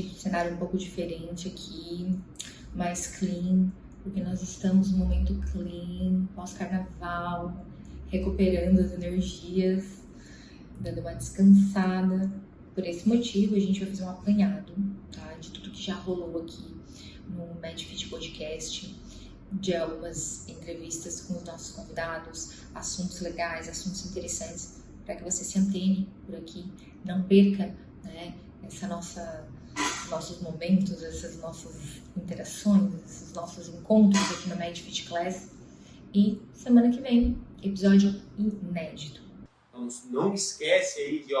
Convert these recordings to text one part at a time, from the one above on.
diferente, cenário um pouco diferente aqui, mais clean, porque nós estamos num momento clean, pós-carnaval, recuperando as energias, dando uma descansada. Por esse motivo, a gente vai fazer um apanhado, tá, de tudo que já rolou aqui no MedFit Podcast, de algumas entrevistas com os nossos convidados, assuntos legais, assuntos interessantes, para que você se antene por aqui, não perca, né, nossos momentos, essas nossas interações, esses nossos encontros aqui no MedFit Class. E semana que vem, episódio inédito. Então não esquece aí de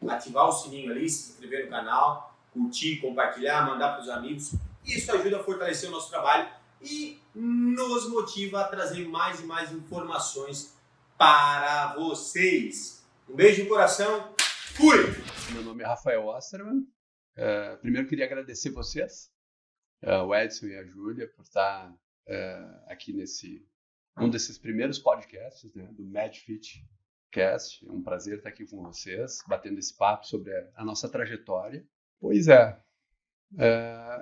ativar o sininho ali, se inscrever no canal, curtir, compartilhar, mandar para os amigos. Isso ajuda a fortalecer o nosso trabalho e nos motiva a trazer mais e mais informações para vocês. Um beijo no coração. Fui! Meu nome é Rafael Osterman. Primeiro queria agradecer vocês, o Edson e a Júlia, por estar aqui um desses primeiros podcasts, né, do MedFit Cast. É um prazer estar aqui com vocês, batendo esse papo sobre a nossa trajetória. Pois é,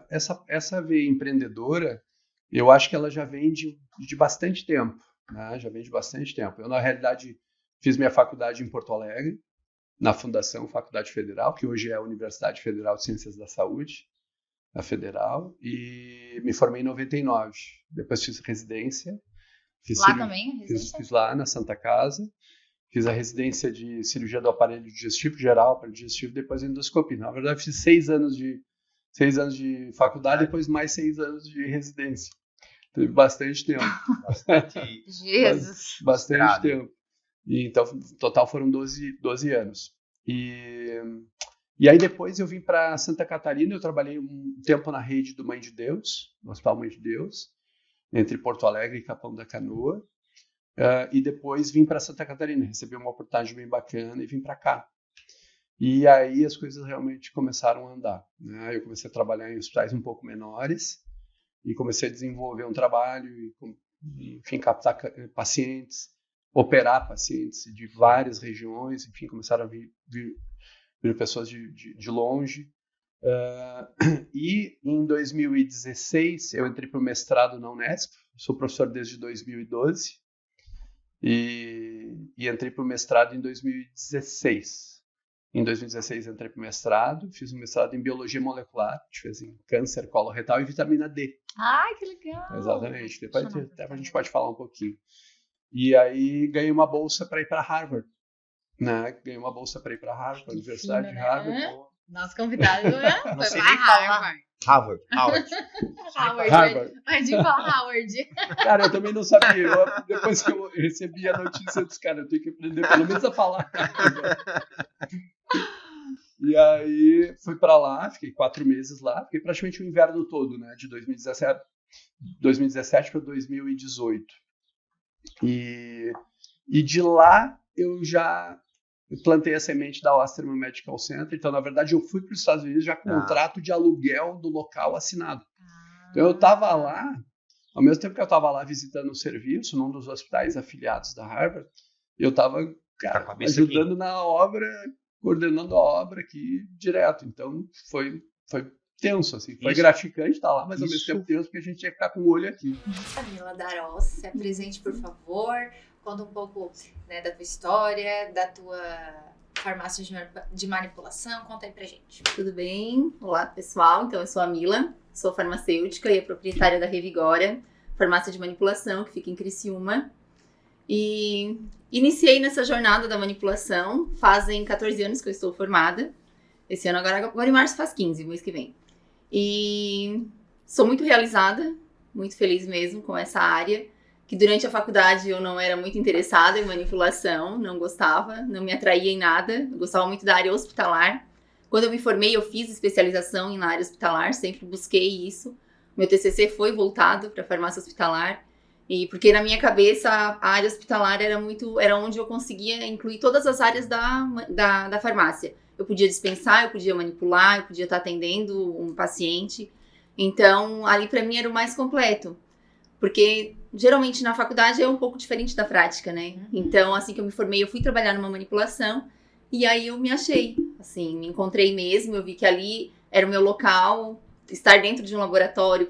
essa veia empreendedora, eu acho que ela já vem de bastante tempo, né? Já vem de bastante tempo. Eu, na realidade, fiz minha faculdade em Porto Alegre, na Fundação Faculdade Federal, que hoje é a Universidade Federal de Ciências da Saúde, a Federal, e me formei em 99. Depois fiz residência. Fiz lá na Santa Casa. Fiz a residência de cirurgia do aparelho digestivo geral, aparelho digestivo, depois endoscopia. Na verdade, fiz 6 anos de faculdade, depois mais 6 anos de residência. Teve bastante tempo. Jesus! Bastante tempo. E, então, no total foram 12 anos. E aí depois eu vim para Santa Catarina, eu trabalhei um tempo na rede do Mãe de Deus, no Hospital Mãe de Deus, entre Porto Alegre e Capão da Canoa. E depois vim para Santa Catarina, recebi uma oportunidade bem bacana e vim para cá. E aí as coisas realmente começaram a andar, né? Eu comecei a trabalhar em hospitais um pouco menores e comecei a desenvolver um trabalho e, enfim, captar pacientes, operar pacientes de várias regiões, enfim, começaram a vir pessoas de longe. E em 2016 eu entrei para o mestrado na Unesp, sou professor desde 2012. E entrei para o mestrado em 2016. Em 2016 entrei para o mestrado, fiz um mestrado em biologia molecular, a gente fez em câncer coloretal e vitamina D. Ai, que legal! Exatamente, depois até a gente pode falar um pouquinho. E aí ganhei uma bolsa para ir para Harvard, né? Ganhei uma bolsa para ir para Harvard, Universidade de Harvard. Né? Nosso convidado foi sei para nem falar. Harvard. Harvard. Mas de qual Howard? Cara, eu também não sabia. Depois que eu recebi a notícia, eu disse, cara, eu tenho que aprender pelo menos a falar. E aí fui para lá, fiquei 4 meses lá, fiquei praticamente o inverno todo, né, de 2017 para 2018. E de lá eu já plantei a semente da Osterman Medical Center. Então, na verdade, eu fui para os Estados Unidos já com um contrato de aluguel do local assinado. Então, eu estava lá, ao mesmo tempo que eu estava lá visitando o serviço, num dos hospitais afiliados da Harvard, eu estava ajudando aqui na obra, coordenando a obra aqui direto. Então, foi tenso, assim. Foi gratificante estar lá, mas ao mesmo tempo tenso, porque a gente tinha que ficar com o olho aqui. Camila Darós, se apresente, por favor. Conta um pouco, né, da tua história, da tua farmácia de manipulação. Conta aí pra gente. Tudo bem? Olá, pessoal. Então, eu sou a Mila, sou farmacêutica e a proprietária da Revigora, farmácia de manipulação, que fica em Criciúma. E iniciei nessa jornada da manipulação, fazem 14 anos que eu estou formada. Esse ano, agora em março faz 15, mês que vem. E sou muito realizada, muito feliz mesmo com essa área, que durante a faculdade eu não era muito interessada em manipulação, não gostava, não me atraía em nada, eu gostava muito da área hospitalar. Quando eu me formei, eu fiz especialização na área hospitalar, sempre busquei isso. Meu TCC foi voltado para a farmácia hospitalar, e porque na minha cabeça a área hospitalar era onde eu conseguia incluir todas as áreas da farmácia. Eu podia dispensar, eu podia manipular, eu podia estar atendendo um paciente. Então, ali para mim era o mais completo. Porque geralmente na faculdade é um pouco diferente da prática, né? Então, assim que eu me formei, eu fui trabalhar numa manipulação e aí eu me achei, assim, me encontrei mesmo, eu vi que ali era o meu local, estar dentro de um laboratório,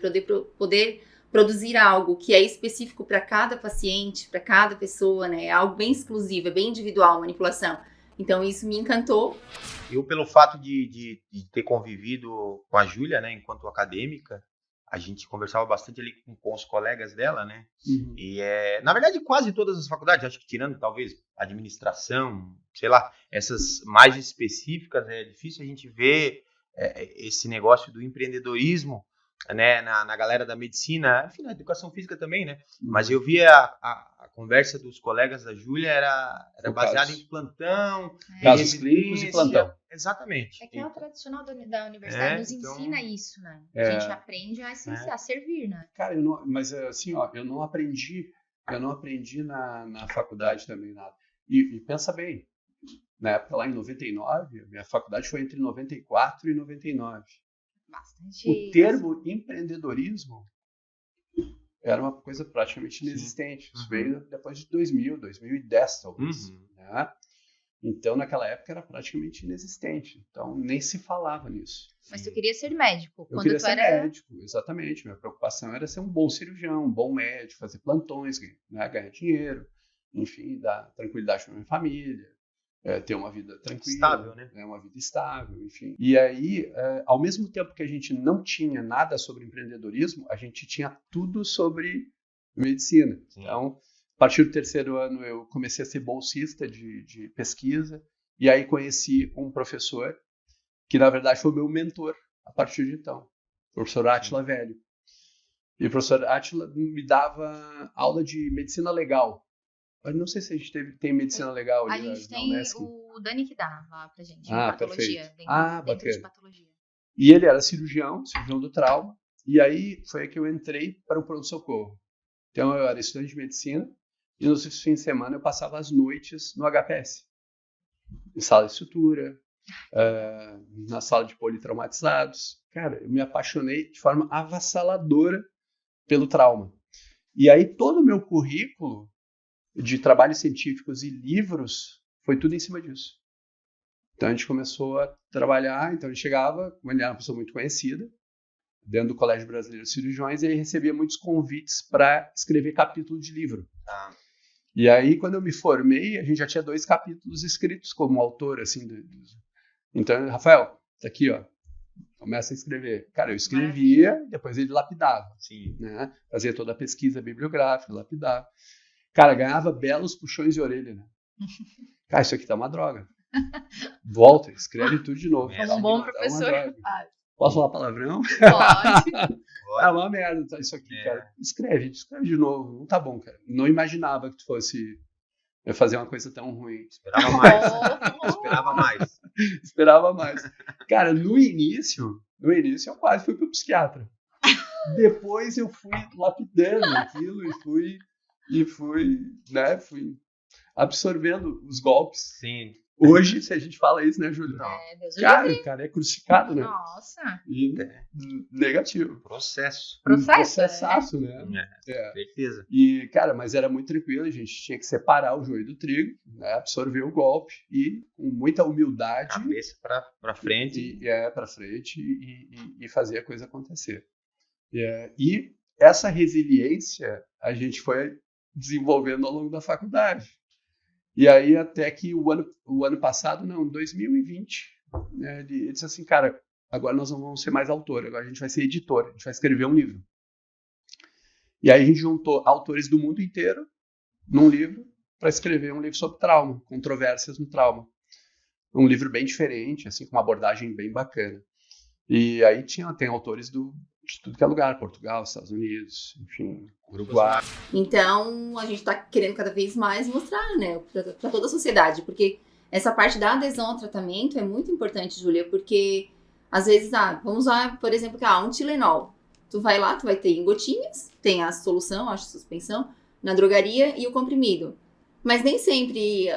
poder produzir algo que é específico para cada paciente, para cada pessoa, né? É algo bem exclusivo, é bem individual a manipulação. Então, isso me encantou. Eu, pelo fato de ter convivido com a Júlia, né, enquanto acadêmica, a gente conversava bastante ali com os colegas dela, né? E, na verdade, quase todas as faculdades, acho que tirando, talvez, administração, sei lá, essas mais específicas, é difícil a gente ver esse negócio do empreendedorismo, né, na galera da medicina, enfim, na educação física também, né? Mas eu via a conversa dos colegas da Júlia era baseada em plantão, casos clínicos e plantão. Exatamente. É que é o tradicional da universidade, nos ensina isso, né? A gente aprende a servir, né? Cara, mas assim, ó, eu não aprendi na faculdade também nada. E pensa bem, na época lá em 99, minha faculdade foi entre 94 e 99. Bastante. O termo empreendedorismo era uma coisa praticamente inexistente. Isso veio depois de 2000, 2010 talvez. Né? Então, naquela época era praticamente inexistente. Então, nem se falava nisso. Mas tu queria ser médico? Eu queria ser médico, exatamente. Minha preocupação era ser um bom cirurgião, um bom médico, fazer plantões, né? Ganhar dinheiro, enfim, dar tranquilidade para minha família. Ter uma vida tranquila, estável, né? Uma vida estável, enfim. E aí, ao mesmo tempo que a gente não tinha nada sobre empreendedorismo, a gente tinha tudo sobre medicina. Sim. Então, a partir do terceiro ano, eu comecei a ser bolsista de pesquisa, e aí conheci um professor, que na verdade foi meu mentor a partir de então, o professor Átila Velho. E o professor Átila me dava aula de medicina legal. Eu não sei se a gente tem medicina legal ali. A gente tem o Dani que dá lá pra gente, patologia. Dentro de patologia. E ele era cirurgião do trauma, e aí foi aí que eu entrei para o pronto-socorro. Então eu era estudante de medicina, e nos fins de semana eu passava as noites no HPS. Em sala de sutura, na sala de politraumatizados. Cara, eu me apaixonei de forma avassaladora pelo trauma. E aí todo o meu currículo de trabalhos científicos e livros, foi tudo em cima disso. Então a gente começou a trabalhar, então a gente chegava, como ele era uma pessoa muito conhecida, dentro do Colégio Brasileiro de Cirurgiões, e ele recebia muitos convites para escrever capítulo de livro. E aí, quando eu me formei, a gente já tinha 2 capítulos escritos como autor, assim. Então, Rafael, tá aqui, ó, começa a escrever. Cara, eu escrevia, depois ele lapidava. Sim. Né? Fazia toda a pesquisa bibliográfica, lapidava. Cara, ganhava belos puxões de orelha, né? Cara, isso aqui tá uma droga. Volta, escreve tudo de novo. É um bom professor. Posso falar palavrão? Pode. É uma merda tá, isso aqui, cara. Escreve de novo. Não tá bom, cara. Não imaginava que tu fosse fazer uma coisa tão ruim. Esperava mais. Cara, no início eu quase fui pro psiquiatra. Depois eu fui lapidando aquilo e fui absorvendo os golpes. Sim. Hoje, se a gente fala isso, né, Júlio? Deus o cara é crucificado, né? Nossa. E negativo. Processaço, né? Certeza. E, cara, mas era muito tranquilo, a gente tinha que separar o joio do trigo, né? Absorver o golpe e, com muita humildade... Cabeça pra frente. Pra frente e fazer a coisa acontecer. E essa resiliência a gente foi desenvolvendo ao longo da faculdade. E aí até que o ano passado, 2020, né, ele disse assim, cara, agora nós não vamos ser mais autor, agora a gente vai ser editor, a gente vai escrever um livro. E aí a gente juntou autores do mundo inteiro num livro para escrever um livro sobre trauma, controvérsias no trauma. Um livro bem diferente, assim, com uma abordagem bem bacana. E aí tem autores de tudo que é lugar, Portugal, Estados Unidos, enfim, Uruguai. Então, a gente está querendo cada vez mais mostrar, né, para toda a sociedade, porque essa parte da adesão ao tratamento é muito importante, Júlia, porque às vezes, vamos lá, por exemplo, um Tilenol. Tu vai lá, tu vai ter em gotinhas, tem a solução, a suspensão, na drogaria e o comprimido. Mas nem sempre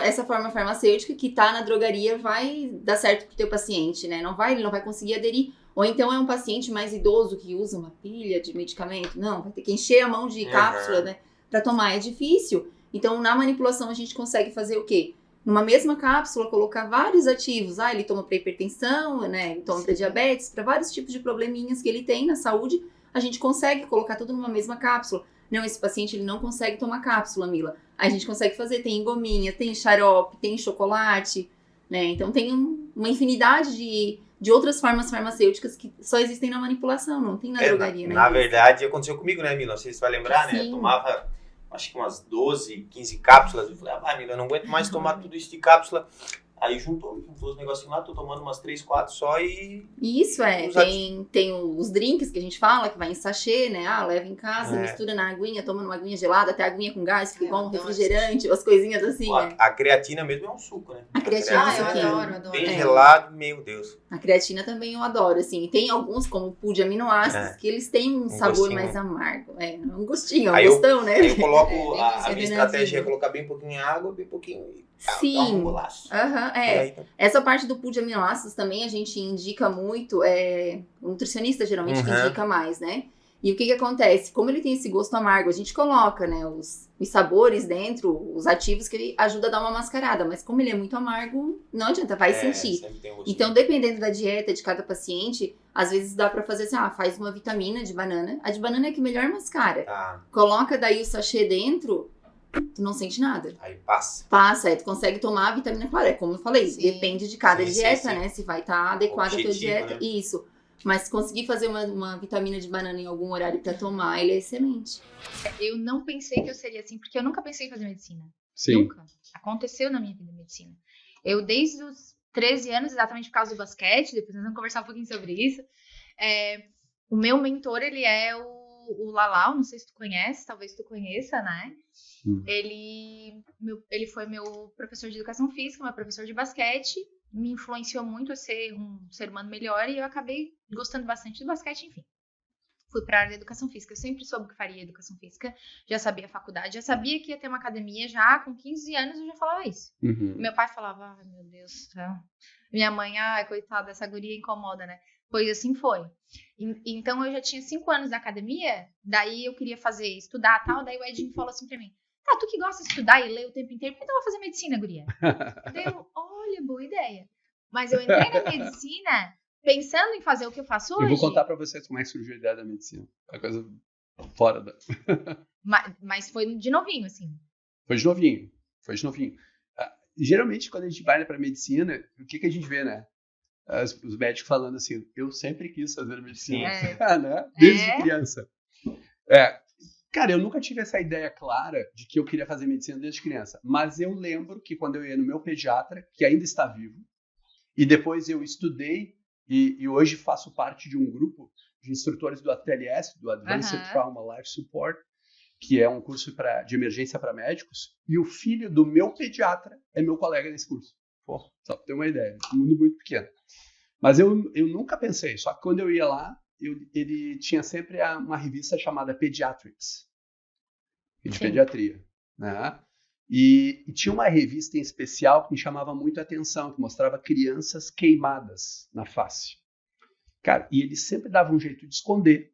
essa forma farmacêutica que está na drogaria vai dar certo para o teu paciente, né? Ele não vai conseguir aderir. Ou então é um paciente mais idoso que usa uma pilha de medicamento. Não, vai ter que encher a mão de cápsula, né, para tomar. É difícil. Então, na manipulação, a gente consegue fazer o quê? numa mesma cápsula, colocar vários ativos. Ele toma para hipertensão, né? Ele toma para diabetes, para vários tipos de probleminhas que ele tem na saúde, a gente consegue colocar tudo numa mesma cápsula. Não, esse paciente ele não consegue tomar cápsula, Mila. Aí a gente consegue fazer, tem gominha, tem xarope, tem chocolate, né? Então tem uma infinidade de outras formas farmacêuticas que só existem na manipulação, não tem na drogaria, né? Na verdade, aconteceu comigo, né, Mila? Não sei se você vai lembrar, né? Sim. Eu tomava, acho que umas 12, 15 cápsulas. Eu falei, Mila, eu não aguento mais tomar tudo isso de cápsula. Aí juntou os negocinhos lá, tô tomando umas 3, 4 só e... Isso, tem os drinks que a gente fala, que vai em sachê, né? Leva em casa, mistura na aguinha, toma numa aguinha gelada, até a aguinha com gás, fica igual um refrigerante, as coisinhas assim, né? A creatina mesmo é um suco, né? A creatina eu adoro. Bem gelado, meu Deus. A creatina também eu adoro, assim. E tem alguns, como o pool de aminoácidos, que eles têm um sabor gostinho. Mais amargo. Um gostinho, Aí gostão, né? Aí eu coloco, bem a minha estratégia é venenosinho. colocar bem pouquinho água, bem pouquinho... Sim. Dá um golaço. Essa parte do pool de aminoácidos também a gente indica muito, o nutricionista geralmente que indica mais, né? E o que acontece? Como ele tem esse gosto amargo, a gente coloca, né, os sabores dentro, os ativos que ele ajuda a dar uma mascarada, mas como ele é muito amargo, não adianta, vai sentir. Então, dependendo da dieta de cada paciente, às vezes dá pra fazer assim, faz uma vitamina de banana, a de banana é que melhor mascara. Coloca daí o sachê dentro, tu não sente nada. Aí passa. Tu consegue tomar a vitamina, claro, é como eu falei, depende de cada dieta, né? Se vai estar adequada a tua dieta. Né? Isso. Mas se conseguir fazer uma vitamina de banana em algum horário pra tomar, ele é excelente. Eu não pensei que eu seria assim, porque eu nunca pensei em fazer medicina. Sim. Nunca. Aconteceu na minha vida medicina. Eu, desde os 13 anos, exatamente por causa do basquete, depois nós vamos conversar um pouquinho sobre isso, o meu mentor, ele é o Lalau, não sei se tu conhece, talvez tu conheça, né? Ele foi meu professor de educação física, meu professor de basquete, me influenciou muito a ser um ser humano melhor e eu acabei gostando bastante do basquete, enfim. Fui para a área da educação física, eu sempre soube que faria educação física, já sabia a faculdade, já sabia que ia ter uma academia, já com 15 anos eu já falava isso. Meu pai falava, meu Deus do céu, minha mãe, coitada, essa guria incomoda, né? Pois assim foi. Então eu já tinha 5 anos na academia, daí eu queria estudar tal, daí o Edinho falou assim pra mim, tu que gosta de estudar e ler o tempo inteiro, por que tu vai fazer medicina, guria? Olha, boa ideia. Mas eu entrei na medicina pensando em fazer o que eu faço hoje. Eu vou contar pra vocês como é que surgiu a ideia da medicina. É coisa fora da... Mas foi de novinho, assim. Foi de novinho. Geralmente, quando a gente vai pra medicina, o que a gente vê, né? Os médicos falando assim, eu sempre quis fazer medicina. Né? Desde criança. Cara, eu nunca tive essa ideia clara de que eu queria fazer medicina desde criança. Mas eu lembro que quando eu ia no meu pediatra, que ainda está vivo, e depois eu estudei, e hoje faço parte de um grupo de instrutores do ATLS, do Advanced Trauma Life Support, que é um curso de emergência para médicos, e o filho do meu pediatra é meu colega nesse curso. Só para ter uma ideia, um mundo muito pequeno. Mas eu nunca pensei, só que quando eu ia lá, ele tinha sempre uma revista chamada Pediatrics, de pediatria, né? E tinha uma revista em especial que me chamava muito a atenção, que mostrava crianças queimadas na face. Cara, e ele sempre dava um jeito de esconder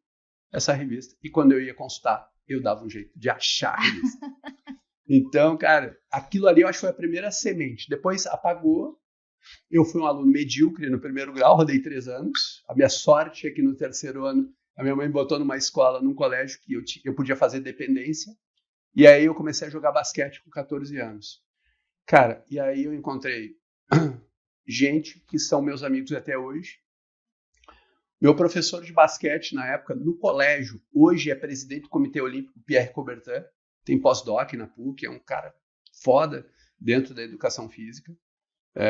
essa revista, e quando eu ia consultar, eu dava um jeito de achar a revista. Então, cara, aquilo ali eu acho que foi a primeira semente. Depois apagou. Eu fui um aluno medíocre no primeiro grau, rodei 3 anos. A minha sorte é que no terceiro ano, a minha mãe me botou numa escola, num colégio, que eu podia fazer dependência. E aí eu comecei a jogar basquete com 14 anos. Cara, e aí eu encontrei gente que são meus amigos até hoje. Meu professor de basquete, na época, no colégio, hoje é presidente do Comitê Olímpico, Pierre Coubertin. Tem pós-doc na PUC, é um cara foda dentro da educação física.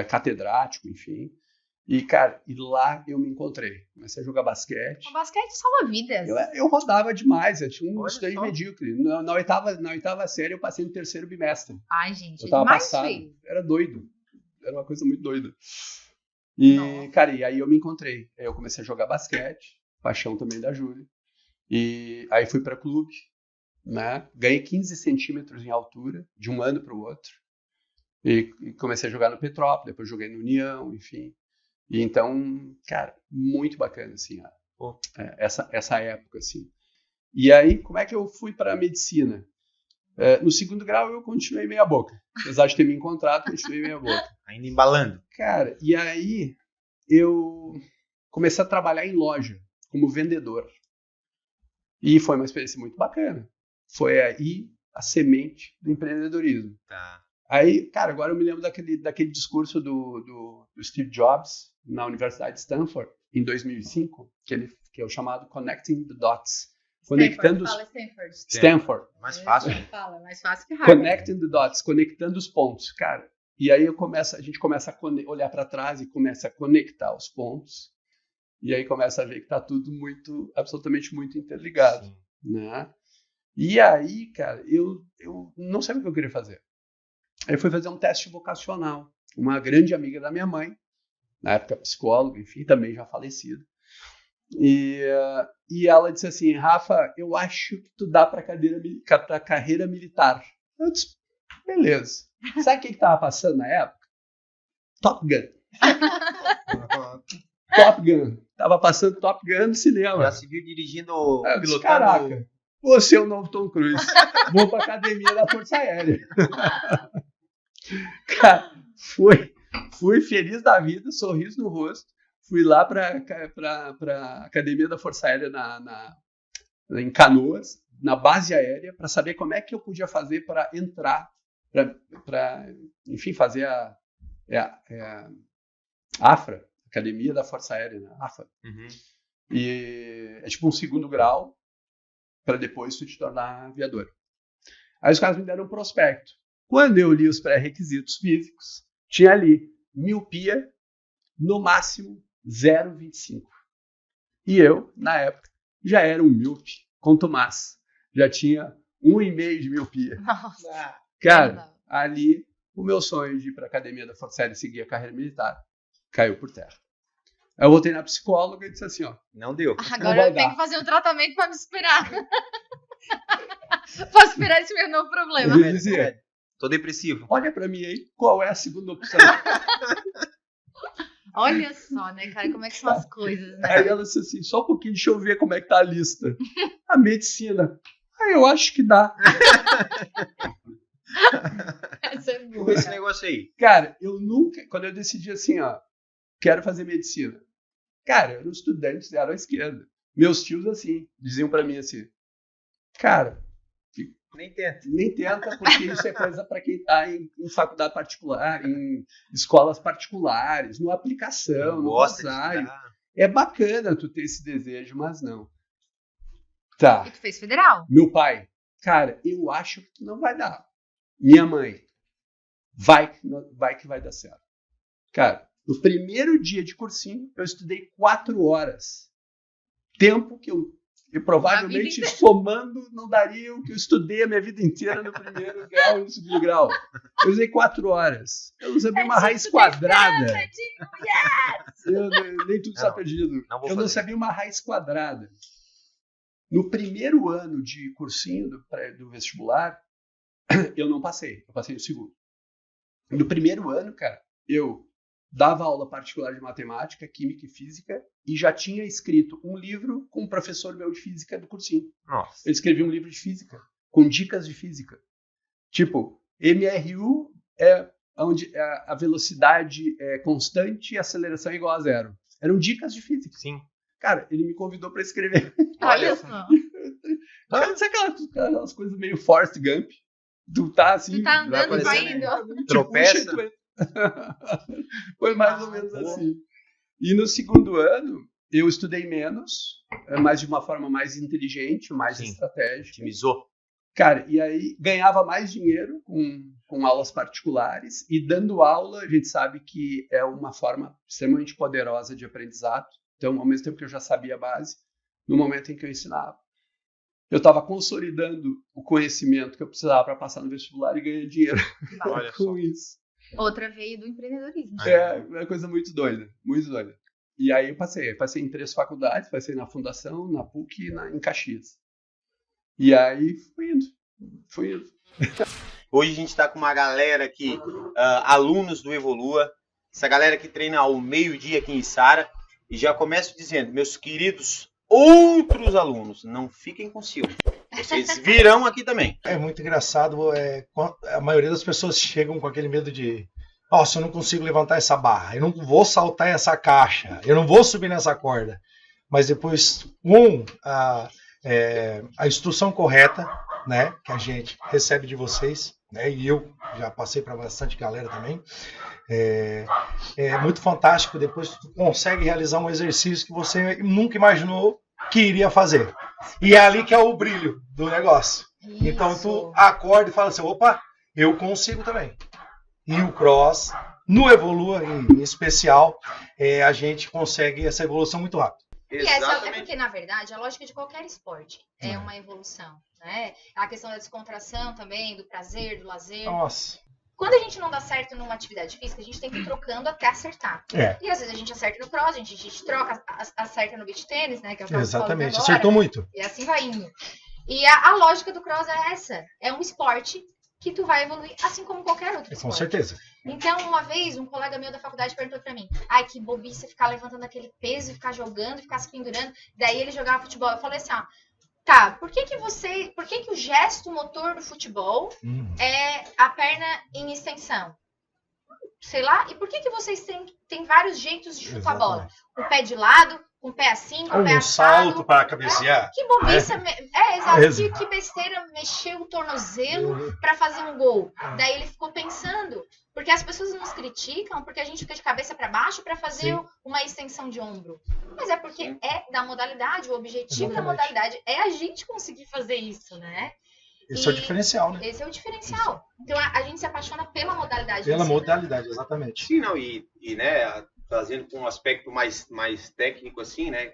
Catedrático, enfim. E, cara, lá eu me encontrei. Comecei a jogar basquete. O basquete salva vidas. Eu rodava demais, eu tinha um estudante medíocre. Na oitava série eu passei no 3º bimestre. Ai, gente, eu tava passado. Era doido. Era uma coisa muito doida. E, cara, e aí eu me encontrei. Eu comecei a jogar basquete, paixão também da Júlia. E aí fui para clube, né? Ganhei 15 centímetros em altura, de um ano para o outro. E comecei a jogar no Petrópolis, depois joguei no União, enfim. E então, cara, muito bacana, assim, essa época, assim. E aí, como é que eu fui para a medicina? No segundo grau eu continuei meia boca. Apesar de ter me encontrado, continuei meia boca. Ainda embalando. Cara, e aí eu comecei a trabalhar em loja, como vendedor. E foi uma experiência muito bacana. Foi aí a semente do empreendedorismo. Tá. Aí, cara, agora eu me lembro daquele discurso do Steve Jobs na Universidade de Stanford, em 2005, que é o chamado Connecting the Dots. Conectando Fala Stanford. Stanford. Mais fácil. Fala, mais fácil que Harvard. Connecting the dots, conectando os pontos, cara. E aí a gente começa a olhar para trás e começa a conectar os pontos. E aí começa a ver que tá tudo absolutamente muito interligado, Sim. né? E aí, cara, eu não sabia o que eu queria fazer. Aí eu fui fazer um teste vocacional. Uma grande amiga da minha mãe, na época psicóloga, enfim, também já falecida. E ela disse assim, Rafa, eu acho que tu dá pra carreira militar. Eu disse, beleza. Sabe o que tava passando na época? Top Gun. Top Gun. Tava passando Top Gun no cinema. Já se viu dirigindo, Eu disse, pilotando... caraca, você é o novo Tom Cruise. Vou pra academia da Força Aérea. Cara, fui feliz da vida, sorriso no rosto. Fui lá para a Academia da Força Aérea em Canoas, na base aérea, para saber como é que eu podia fazer para entrar, enfim, fazer a AFRA, Academia da Força Aérea, né? AFA. Uhum. E é tipo um segundo grau para depois tu te tornar aviador. Aí os caras me deram um prospecto. Quando eu li os pré-requisitos físicos, tinha ali miopia, no máximo 0,25. E eu, na época, já era um míope, contumaz. Já tinha 1,5 de miopia. Nossa. Cara, ali, o meu sonho de ir para a Academia da Força Aérea e seguir a carreira militar caiu por terra. Aí eu voltei na psicóloga e disse assim, ó. Não deu. Agora eu tenho que fazer um tratamento para me superar. Para superar esse meu novo problema. Eu dizia, Tô depressivo. olha para mim aí, qual é a segunda opção? Olha só, né, cara, como é que são as coisas, né? Aí ela disse assim, só um pouquinho, deixa eu ver como é que tá a lista. A medicina. Aí eu acho que dá. Essa é boa. Esse negócio aí. Cara, eu nunca, quando eu decidi assim, ó, quero fazer medicina. Cara, eu era um estudante zero à esquerda. Meus tios, assim, diziam pra mim assim, cara, nem tenta, porque isso é coisa pra quem tá em faculdade particular, em escolas particulares, numa aplicação, no rosário. É bacana tu ter esse desejo, mas não. Tá. E tu fez federal? Meu pai, cara, eu acho que tu não vai dar. Minha mãe, vai que vai dar certo. Cara, no primeiro dia de cursinho, eu estudei 4 horas. Tempo que eu provavelmente, somando, não daria o que eu estudei a minha vida inteira no primeiro grau e no segundo grau. Eu usei 4 horas. Eu não sabia uma raiz quadrada. Nem tudo está perdido. Eu não sabia uma raiz quadrada. No primeiro ano de cursinho do vestibular, eu não passei. Eu passei no segundo. No primeiro ano, cara, eu dava aula particular de matemática, química e física e já tinha escrito um livro com um professor meu de física do cursinho. Nossa. Eu escrevi um livro de física, com dicas de física. Tipo, MRU é onde a velocidade é constante e a aceleração é igual a 0. Eram dicas de física. Sim. Cara, ele me convidou para escrever. Olha só. Sabe aquelas coisas meio Forrest Gump? Tu tá assim... Tu tá andando, vai indo. Tropeça. Foi mais ou menos assim. E no segundo ano, eu estudei menos, mas de uma forma mais inteligente, mais estratégica. Otimizou. Cara, e aí ganhava mais dinheiro com aulas particulares. E dando aula, a gente sabe que é uma forma extremamente poderosa de aprendizado. Então, ao mesmo tempo que eu já sabia a base, no momento em que eu ensinava, eu estava consolidando o conhecimento que eu precisava para passar no vestibular e ganhar dinheiro com isso. Outra veio do empreendedorismo. É uma coisa muito doida, muito doida. E aí eu passei em 3 faculdades, passei na Fundação, na PUC e em Caxias. E aí fui indo. Hoje a gente está com uma galera aqui, alunos do Evolua, essa galera que treina ao meio-dia aqui em Içara, e já começo dizendo, meus queridos outros alunos. Não fiquem com ciúme. Vocês virão aqui também. É muito engraçado, a maioria das pessoas chegam com aquele medo de nossa, eu não consigo levantar essa barra, eu não vou saltar essa caixa, eu não vou subir nessa corda. Mas depois, a instrução correta, né, que a gente recebe de vocês, né, e eu já passei para bastante galera também, é muito fantástico. Depois tu consegue realizar um exercício que você nunca imaginou que iria fazer. E é ali que é o brilho do negócio. Isso. Então tu acorda e fala assim, opa, eu consigo também. E o cross, no Evolua em especial, a gente consegue essa evolução muito rápido. E essa é porque, na verdade, a lógica de qualquer esporte é uma evolução, né? A questão da descontração também, do prazer, do lazer. Nossa. Quando a gente não dá certo numa atividade física, a gente tem que ir trocando até acertar. E às vezes a gente acerta no cross, a gente troca, acerta no beach tênis, né? Que é o que exatamente, agora, acertou muito. E assim vai indo. E a lógica do cross é essa. É um esporte que tu vai evoluir, assim como qualquer outro esporte. Com certeza. Então, uma vez, um colega meu da faculdade perguntou pra mim, ai, que bobice ficar levantando aquele peso e ficar jogando, ficar se pendurando. Daí ele jogava futebol. Eu falei assim, tá, por que que o gesto motor do futebol é a perna em extensão? Sei lá, e por que vocês têm vários jeitos de chutar a bola? Com o pé de lado, com o pé assim, com o pé assado. Salto para cabecear. Que bobice, exato, que besteira mexer o tornozelo para fazer um gol. Daí ele ficou pensando, porque as pessoas nos criticam porque a gente fica de cabeça para baixo para fazer uma extensão de ombro. Mas é porque é da modalidade, o objetivo da modalidade é a gente conseguir fazer isso, né? Esse é o diferencial, né? Esse é o diferencial. Então a gente se apaixona pela modalidade. Pela modalidade, exatamente. Sim, não, e né, trazendo com um aspecto mais técnico assim, né?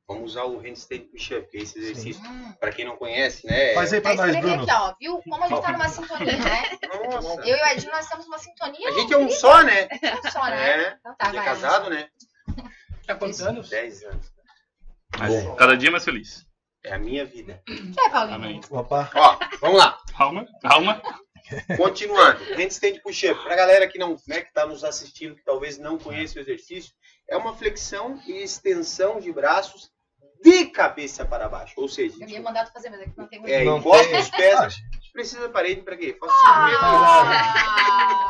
Vamos usar o handstand push-up, que é esse exercício. Para quem não conhece, né? Faz aí para nós, Bruno. Aqui, ó, viu? Como a gente tá numa sintonia, né? Nossa. Eu e o Edinho, nós estamos numa sintonia. A gente é um só, né? Um só, né? Então tá, vai. É casado, né? Há quantos anos? 10 anos. Bom. Cada dia mais feliz. É a minha vida. Que é, Paulinho? Amém. Opa. Ó, vamos lá. Calma. Continuando. Handstand push-up. Pra galera que não, né, que tá nos assistindo, que talvez não conheça o exercício, é uma flexão e extensão de braços de cabeça para baixo. Ou seja, eu ia mandar tu fazer, mas é que não tem muito. Encosta os pés. Precisa da parede pra quê? Faço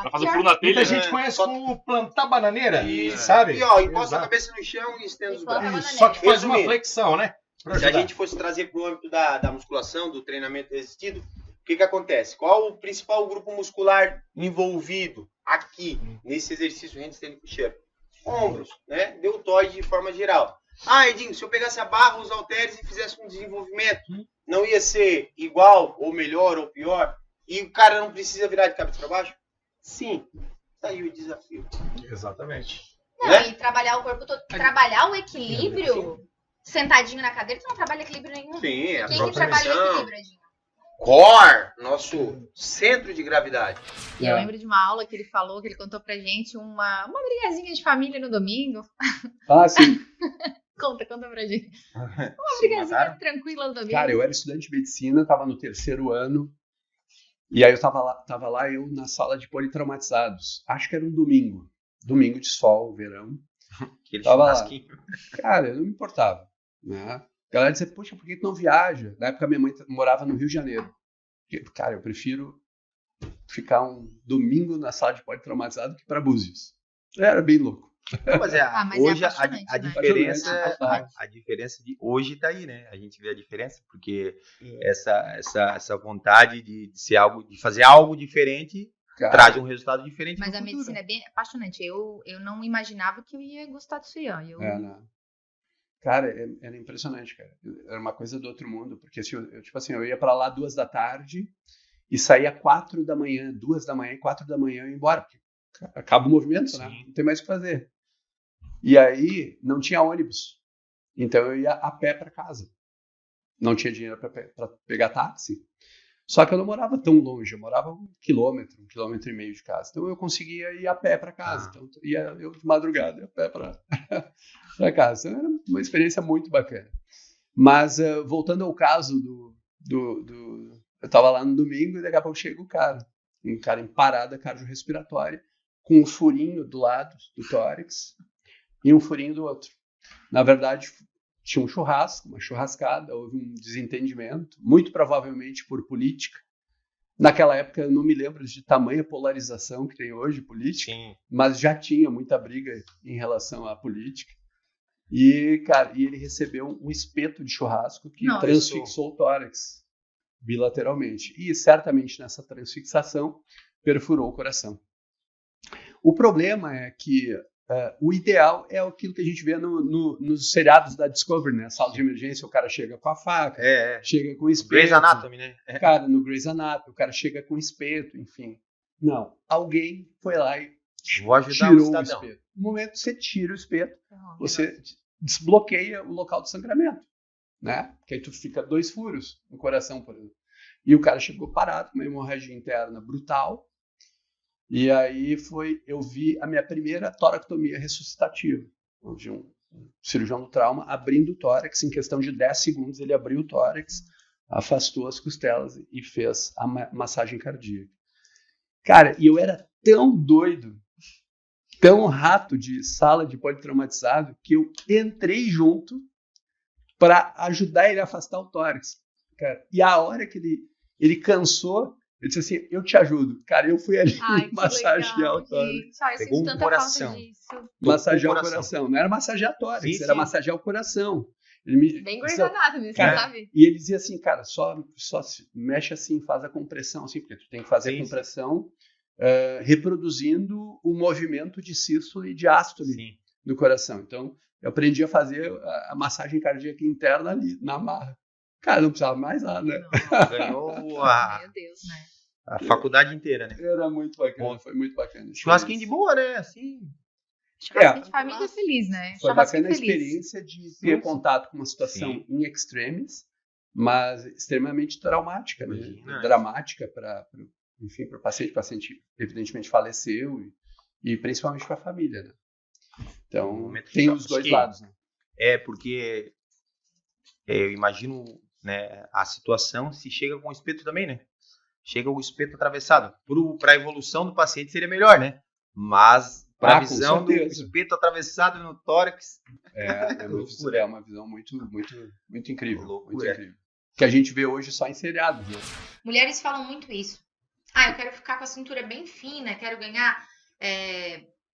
Pra fazer pulo na telha. Muita gente conhece como plantar bananeira, sabe? E ó, encosta a cabeça no chão e estende os braços. Só que faz uma flexão, né? Se a gente fosse trazer para o âmbito da musculação, do treinamento resistido, o que acontece? Qual o principal grupo muscular envolvido aqui, nesse exercício handstand push-up? Ombros, né? Deltoide de forma geral. Edinho, se eu pegasse a barra, os halteres e fizesse um desenvolvimento, não ia ser igual, ou melhor, ou pior? E o cara não precisa virar de cabeça para baixo? Sim. Tá aí o desafio. Exatamente. Não, né? E trabalhar o corpo todo. Trabalhar o equilíbrio... Sentadinho na cadeira, tu não trabalha equilíbrio nenhum. Sim, a Quem que trabalha equilíbrio, Edinho? Core, nosso centro de gravidade. E eu lembro de uma aula que ele falou, que ele contou pra gente uma brigazinha de família no domingo. Sim. Conta pra gente. Uma brigazinha tranquila no domingo. Cara, eu era estudante de medicina, tava no 3º ano, e aí eu tava lá eu na sala de politraumatizados. Acho que era um domingo de sol, verão. Aquele tava churrasquinho. Cara, eu não me importava, né? A galera dizia, poxa, por que tu não viaja? Na época minha mãe morava no Rio de Janeiro. Cara, eu prefiro ficar um domingo na sala de politraumatizado que para Búzios. Era bem louco. Não, mas hoje a diferença de hoje tá aí, né? A gente vê a diferença, porque essa vontade de ser algo, de fazer algo diferente, cara, traz um resultado diferente. Mas a medicina é bem apaixonante. Eu não imaginava que eu ia gostar disso aí, ó. Né? Cara, era impressionante, cara. Era uma coisa do outro mundo, porque assim, eu ia pra lá 2 da tarde e saía 4 da manhã, 2 da manhã, 4 da manhã eu ia embora, porque acaba o movimento, né? Não tem mais o que fazer. E aí não tinha ônibus, então eu ia a pé para casa. Não tinha dinheiro para pegar táxi. Só que eu não morava tão longe, eu morava 1 quilômetro, 1,5 quilômetro de casa. Então eu conseguia ir a pé para casa. Então ia eu de madrugada, a pé para casa. Então era uma experiência muito bacana. Mas voltando ao caso eu estava lá no domingo e daqui a pouco chega um cara em parada cardiorrespiratória, com um furinho do lado do tórax e um furinho do outro. Na verdade, tinha um churrasco, uma churrascada, houve um desentendimento, muito provavelmente por política. Naquela época eu não me lembro de tamanha polarização que tem hoje política, Sim. mas já tinha muita briga em relação à política. E, cara, ele recebeu um espeto de churrasco que Nossa. transfixou o tórax bilateralmente. E certamente nessa transfixação perfurou o coração. O problema é que o ideal é aquilo que a gente vê nos seriados da Discovery, né? Sala de emergência, o cara chega com a faca, chega com o espeto. Grey's Anatomy, né? Cara, no Grey's Anatomy, o cara chega com espeto, enfim. Não, alguém foi lá e Vou ajudar o tirou o cidadão. espeto. No momento que você tira o espeto, você desbloqueia o local do sangramento, né? Porque aí tu fica 2 furos no coração, por exemplo. E o cara chegou parado com uma hemorragia interna brutal. E aí eu vi a minha primeira toractomia ressuscitativa, onde um cirurgião do trauma abrindo o tórax, em questão de 10 segundos ele abriu o tórax, afastou as costelas e fez a massagem cardíaca. Cara, e eu era tão doido, tão rato de sala de politraumatizado, que eu entrei junto para ajudar ele a afastar o tórax. Cara, e a hora que ele cansou, ele disse assim, eu te ajudo. Cara, eu fui ali massagear o tórax. Pegou um coração. Massagear o coração. Não era massagear tórax, era massagear o coração. Bem Grey's Anatomy, você sabe? E ele dizia assim, cara, só mexe assim, faz a compressão, assim, porque tu tem que fazer a compressão reproduzindo o movimento de sístole e diástole do coração. Então, eu aprendi a fazer a massagem cardíaca interna ali, na marra. Cara, não precisava mais nada, né? Ganhou Meu Deus, né? a faculdade inteira, né? Era muito bacana, foi muito bacana. Churrasquinho de boa, né? Assim. Churrasquinho de família feliz, né? Foi Churrasquinho bacana a feliz. experiência de ter contato com uma situação in extremis, mas extremamente traumática, Imagina, né? Dramática para o paciente. O paciente, evidentemente, faleceu e principalmente para a família, né? Então, tem os dois lados, né? Porque eu imagino, né, a situação se chega com o espeto também, né? Chega o espeto atravessado. Para a evolução do paciente seria melhor, né? Mas para a visão do espeto atravessado no tórax... É uma visão muito, muito, muito incrível. Muito incrível. Que a gente vê hoje só em seriados, né? Mulheres falam muito isso. Eu quero ficar com a cintura bem fina, quero ganhar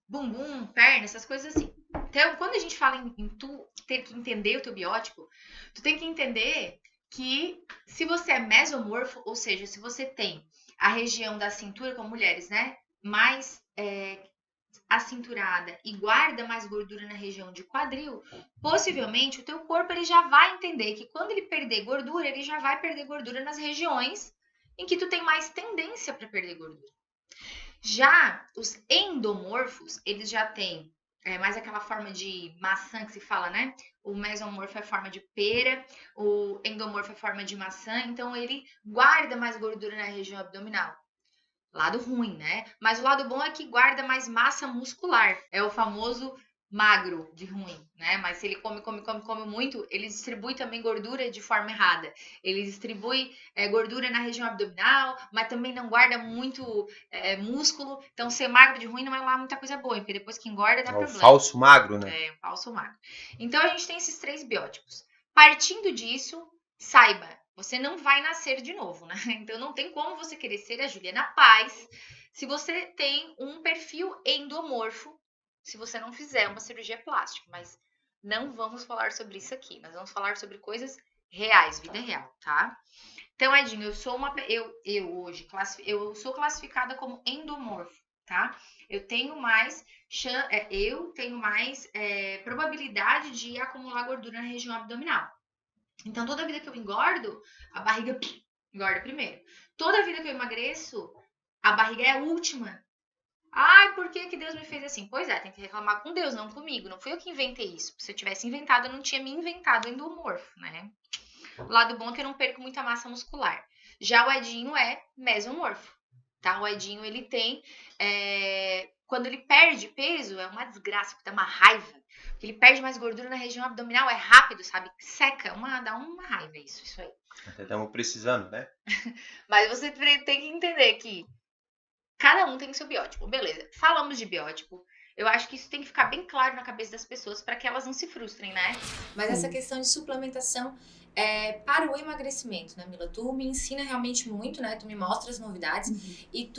bumbum, perna, essas coisas assim. Então, quando a gente fala em tu ter que entender o teu biótipo, tu tem que entender que se você é mesomorfo, ou seja, se você tem a região da cintura, como mulheres, né, mais acinturada e guarda mais gordura na região de quadril, possivelmente o teu corpo ele já vai entender que quando ele perder gordura, ele já vai perder gordura nas regiões em que tu tem mais tendência para perder gordura. Já os endomorfos, eles já têm mais aquela forma de maçã que se fala, né? O mesomorfo é forma de pera, o endomorfo é forma de maçã, então ele guarda mais gordura na região abdominal. Lado ruim, né? Mas o lado bom é que guarda mais massa muscular. É o famoso magro de ruim, né? Mas se ele come muito, ele distribui também gordura de forma errada. Ele distribui gordura na região abdominal, mas também não guarda muito músculo. Então, ser magro de ruim não é lá muita coisa boa, porque depois que engorda dá problema. Falso magro, né? Falso magro. Então, a gente tem esses 3 biótipos. Partindo disso, saiba, você não vai nascer de novo, né? Então, não tem como você querer ser a Juliana Paz se você tem um perfil endomorfo, se você não fizer uma cirurgia plástica. Mas não vamos falar sobre isso aqui. Nós vamos falar sobre coisas reais, vida real, tá? Então, Edinho, eu sou classificada como endomorfo, tá? Eu tenho mais probabilidade de acumular gordura na região abdominal. Então, toda vida que eu engordo, a barriga engorda primeiro. Toda vida que eu emagreço, a barriga é a última. Por que Deus me fez assim? Pois é, tem que reclamar com Deus, não comigo. Não fui eu que inventei isso. Se eu tivesse inventado, eu não tinha me inventado endomorfo, né? O lado bom é que eu não perco muita massa muscular. Já o Edinho é mesomorfo, tá? O Edinho, ele tem... Quando ele perde peso, é uma desgraça, dá uma raiva. Porque ele perde mais gordura na região abdominal, é rápido, sabe? Seca, dá uma raiva isso aí. Até estamos precisando, né? Mas você tem que entender que cada um tem seu biótipo, beleza. Falamos de biótipo. Eu acho que isso tem que ficar bem claro na cabeça das pessoas para que elas não se frustrem, né? Mas essa questão de suplementação para o emagrecimento, né, Mila? Tu me ensina realmente muito, né? Tu me mostra as novidades. E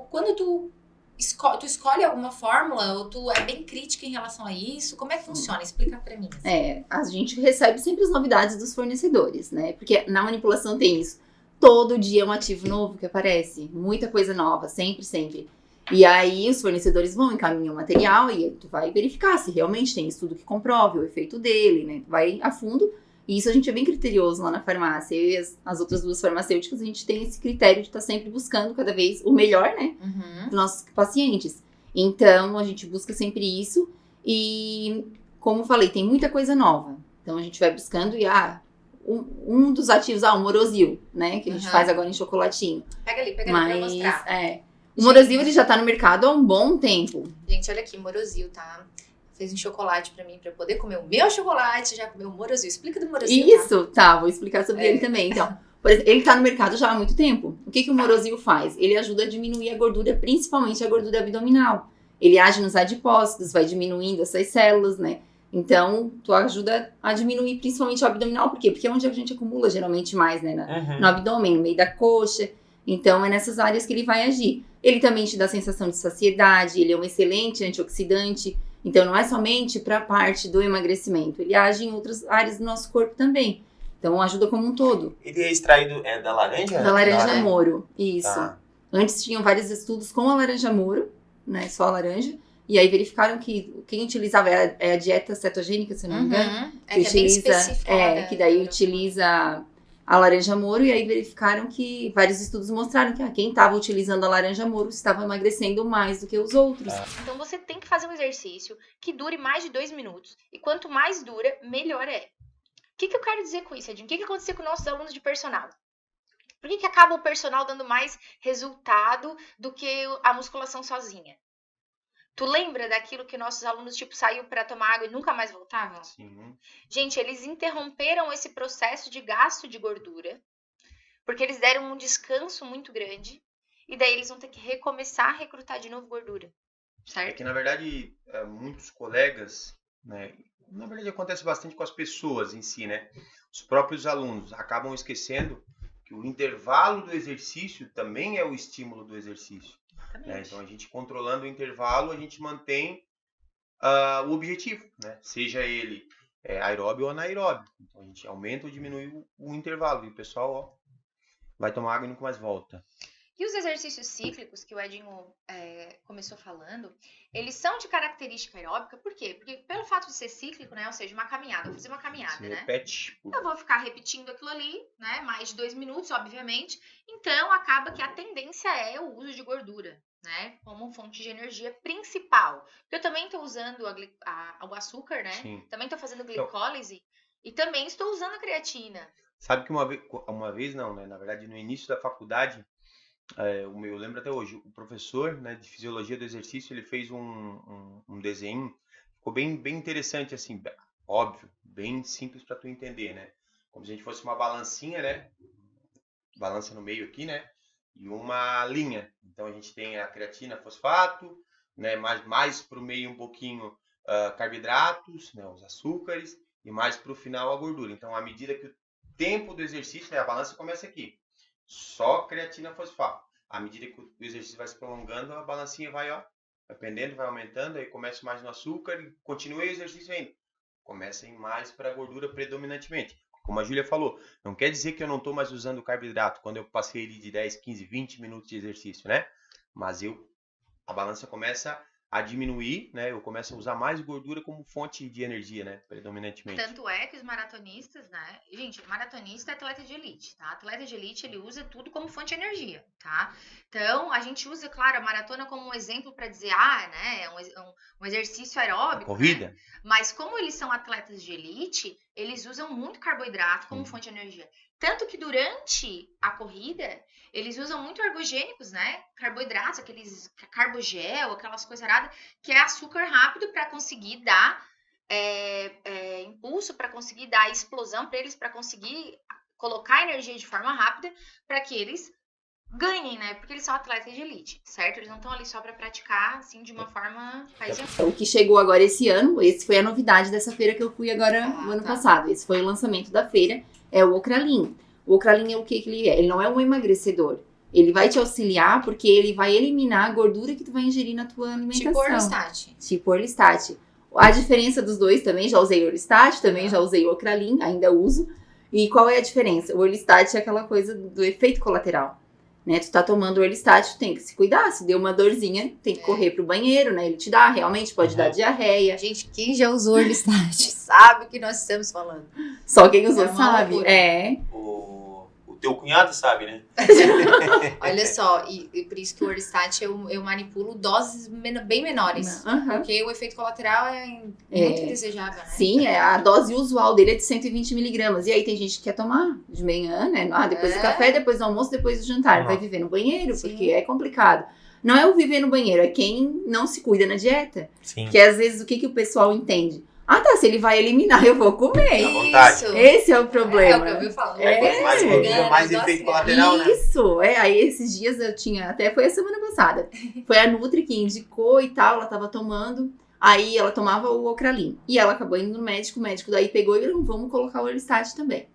quando tu escolhe alguma fórmula ou tu é bem crítica em relação a isso? Como é que funciona? Explica pra mim. Assim. A gente recebe sempre as novidades dos fornecedores, né? Porque na manipulação tem isso. Todo dia é um ativo novo que aparece. Muita coisa nova, sempre, sempre. E aí os fornecedores vão encaminhar o material e tu vai verificar se realmente tem estudo que comprove o efeito dele, né? Tu vai a fundo. E isso a gente é bem criterioso lá na farmácia. Eu e as outras duas farmacêuticas, a gente tem esse critério de estar sempre buscando cada vez o melhor, né? Dos nossos pacientes. Então, a gente busca sempre isso. E, como eu falei, tem muita coisa nova. Então, a gente vai buscando e, um dos ativos, o Morosil, né? Que a gente faz agora em chocolatinho. Pega ali pra mostrar. O Morosil, ele já tá no mercado há um bom tempo. Gente, olha aqui, Morosil, tá? Fez um chocolate pra mim, pra eu poder comer o meu chocolate, já comer o Morosil. Explica do Morosil, Isso, tá, vou explicar sobre ele também, então. Por exemplo, ele tá no mercado já há muito tempo. O que o Morosil faz? Ele ajuda a diminuir a gordura, principalmente a gordura abdominal. Ele age nos adipócitos, vai diminuindo essas células, né? Então, tu ajuda a diminuir principalmente o abdominal. Por quê? Porque é onde a gente acumula geralmente mais, né? No abdômen, no meio da coxa. Então, é nessas áreas que ele vai agir. Ele também te dá sensação de saciedade, ele é um excelente antioxidante. Então, não é somente para a parte do emagrecimento. Ele age em outras áreas do nosso corpo também. Então, ajuda como um todo. Ele é extraído da laranja? Da laranja moro, isso. Tá. Antes tinham vários estudos com a laranja moro, né? Só a laranja. E aí verificaram que quem utilizava é a dieta cetogênica, se não me engano. Que é bem específico. Que daí utiliza a laranja moro. E aí verificaram que vários estudos mostraram que quem estava utilizando a laranja moro estava emagrecendo mais do que os outros. Então você tem que fazer um exercício que dure mais de 2 minutos. E quanto mais dura, melhor é. O que eu quero dizer com isso, Edinho? O que aconteceu com nossos alunos de personal? Por que acaba o personal dando mais resultado do que a musculação sozinha? Tu lembra daquilo que nossos alunos, saiu para tomar água e nunca mais voltavam? Sim. Gente, eles interromperam esse processo de gasto de gordura, porque eles deram um descanso muito grande, e daí eles vão ter que recomeçar a recrutar de novo gordura, certo? É que, na verdade, muitos colegas, né, na verdade acontece bastante com as pessoas em si, né? Os próprios alunos acabam esquecendo que o intervalo do exercício também é o estímulo do exercício. Né? Então, a gente controlando o intervalo, a gente mantém o objetivo, né? Seja ele aeróbio ou anaeróbio. Então, a gente aumenta ou diminui o intervalo. E o pessoal vai tomar água e nunca mais volta. E os exercícios cíclicos que o Edinho começou falando, eles são de característica aeróbica, por quê? Porque pelo fato de ser cíclico, né, ou seja, uma caminhada, eu vou fazer uma caminhada, né? Repete. Eu vou ficar repetindo aquilo ali, né, mais de 2 minutos, obviamente. Então, acaba que a tendência é o uso de gordura, né, como fonte de energia principal. Porque eu também estou usando o açúcar, né? Sim. Também estou fazendo glicólise e também estou usando a creatina. Sabe que uma vez não, né? Na verdade, no início da faculdade, eu lembro até hoje, o professor, né, de fisiologia do exercício, ele fez um desenho, ficou bem interessante, assim, óbvio, bem simples para tu entender, né? Como se a gente fosse uma balancinha, né? Balança no meio aqui, né? E uma linha. Então a gente tem a creatina, fosfato, né? Mais para o meio um pouquinho carboidratos, né? Os açúcares, e mais para o final a gordura. Então, à medida que o tempo do exercício, né? A balança começa aqui. Só creatina, fosfato. À medida que o exercício vai se prolongando, a balancinha vai pendendo, vai aumentando, aí começa mais no açúcar e continua o exercício ainda. Começa em mais para a gordura predominantemente. Como a Júlia falou, não quer dizer que eu não estou mais usando carboidrato quando eu passei ali de 10, 15, 20 minutos de exercício, né? Mas a balança começa a diminuir, né? Eu começo a usar mais gordura como fonte de energia, né? Predominantemente. Tanto é que os maratonistas, né? Gente, maratonista é atleta de elite, tá? Atleta de elite, ele usa tudo como fonte de energia, tá? Então, a gente usa, claro, a maratona como um exemplo para dizer, né? Um exercício aeróbico, corrida. Né? Mas como eles são atletas de elite, eles usam muito carboidrato como fonte de energia. Tanto que durante a corrida, eles usam muito ergogênicos, né? Carboidratos, aqueles carbogel, aquelas coisas aradas, que é açúcar rápido para conseguir dar impulso, para conseguir dar explosão para eles, para conseguir colocar energia de forma rápida, para que eles ganhem, né? Porque eles são atletas de elite, certo? Eles não estão ali só pra praticar, assim, de uma forma O que chegou agora esse ano, esse foi a novidade dessa feira que eu fui agora no ano passado. Esse foi o lançamento da feira, é o Ocralin. O Ocralin é o que ele é? Ele não é um emagrecedor. Ele vai te auxiliar porque ele vai eliminar a gordura que tu vai ingerir na tua alimentação. Tipo Orlistat. A diferença dos dois também, já usei Orlistat, também já usei o Ocralin, ainda uso. E qual é a diferença? O Orlistat é aquela coisa do efeito colateral. Né, tu tá tomando o Orlistat, tu tem que se cuidar. Se deu uma dorzinha, tem que correr pro banheiro, né? Ele te dá, realmente pode dar diarreia. Gente, quem já usou Orlistat sabe o que nós estamos falando. Só quem usou sabe. O teu cunhado sabe, né? Olha só, e por isso que o Orlistat eu manipulo doses bem menores. Porque o efeito colateral é muito desejável, né? Sim, a dose usual dele é de 120 miligramas. E aí tem gente que quer tomar de manhã, né? Depois do café, depois do almoço, depois do jantar. Vai viver no banheiro, porque é complicado. Não é o viver no banheiro, é quem não se cuida na dieta. Sim. Que às vezes o que o pessoal entende? Ah, tá, se ele vai eliminar, eu vou comer. À vontade. Esse é o problema. É o que eu vi falando. Mais gordura, mais efeito colateral, né? Isso, aí esses dias eu tinha, até foi a semana passada, foi a Nutri que indicou e tal, ela tava tomando, aí ela tomava o Ocralin, e ela acabou indo no médico, o médico daí pegou e falou, vamos colocar o Orlistat também.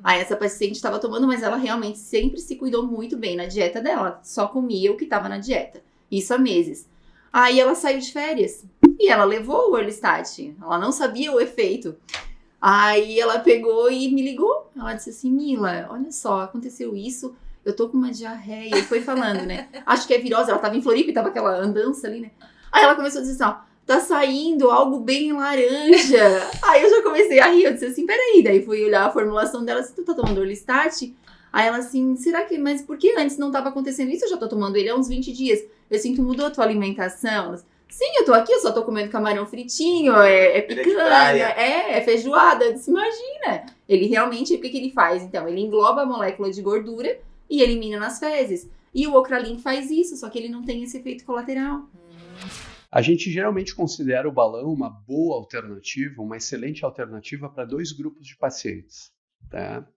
Aí essa paciente tava tomando, mas ela realmente sempre se cuidou muito bem na dieta dela, só comia o que tava na dieta, isso há meses. Aí ela saiu de férias e ela levou o Orlistat. Ela não sabia o efeito. Aí ela pegou e me ligou. Ela disse assim, Mila, olha só, aconteceu isso. Eu tô com uma diarreia. E foi falando, né? Acho que é virose. Ela tava em Floripa e tava aquela andança ali, né? Aí ela começou a dizer assim, ó, tá saindo algo bem laranja. Aí eu já comecei a rir. Eu disse assim, peraí. Daí fui olhar a formulação dela. Se tu tá tomando Orlistat? Aí ela assim, será que... Mas por que antes não tava acontecendo isso? Eu já tô tomando ele há uns 20 dias. Eu sinto, mudou a tua alimentação? Sim, eu tô aqui, eu só tô comendo camarão fritinho, é picanha, é feijoada. Eu disse, imagina. Ele realmente, o que ele faz? Então, ele engloba a molécula de gordura e elimina nas fezes. E o Ocralin faz isso, só que ele não tem esse efeito colateral. A gente geralmente considera o balão uma boa alternativa, uma excelente alternativa para 2 grupos de pacientes. Tá?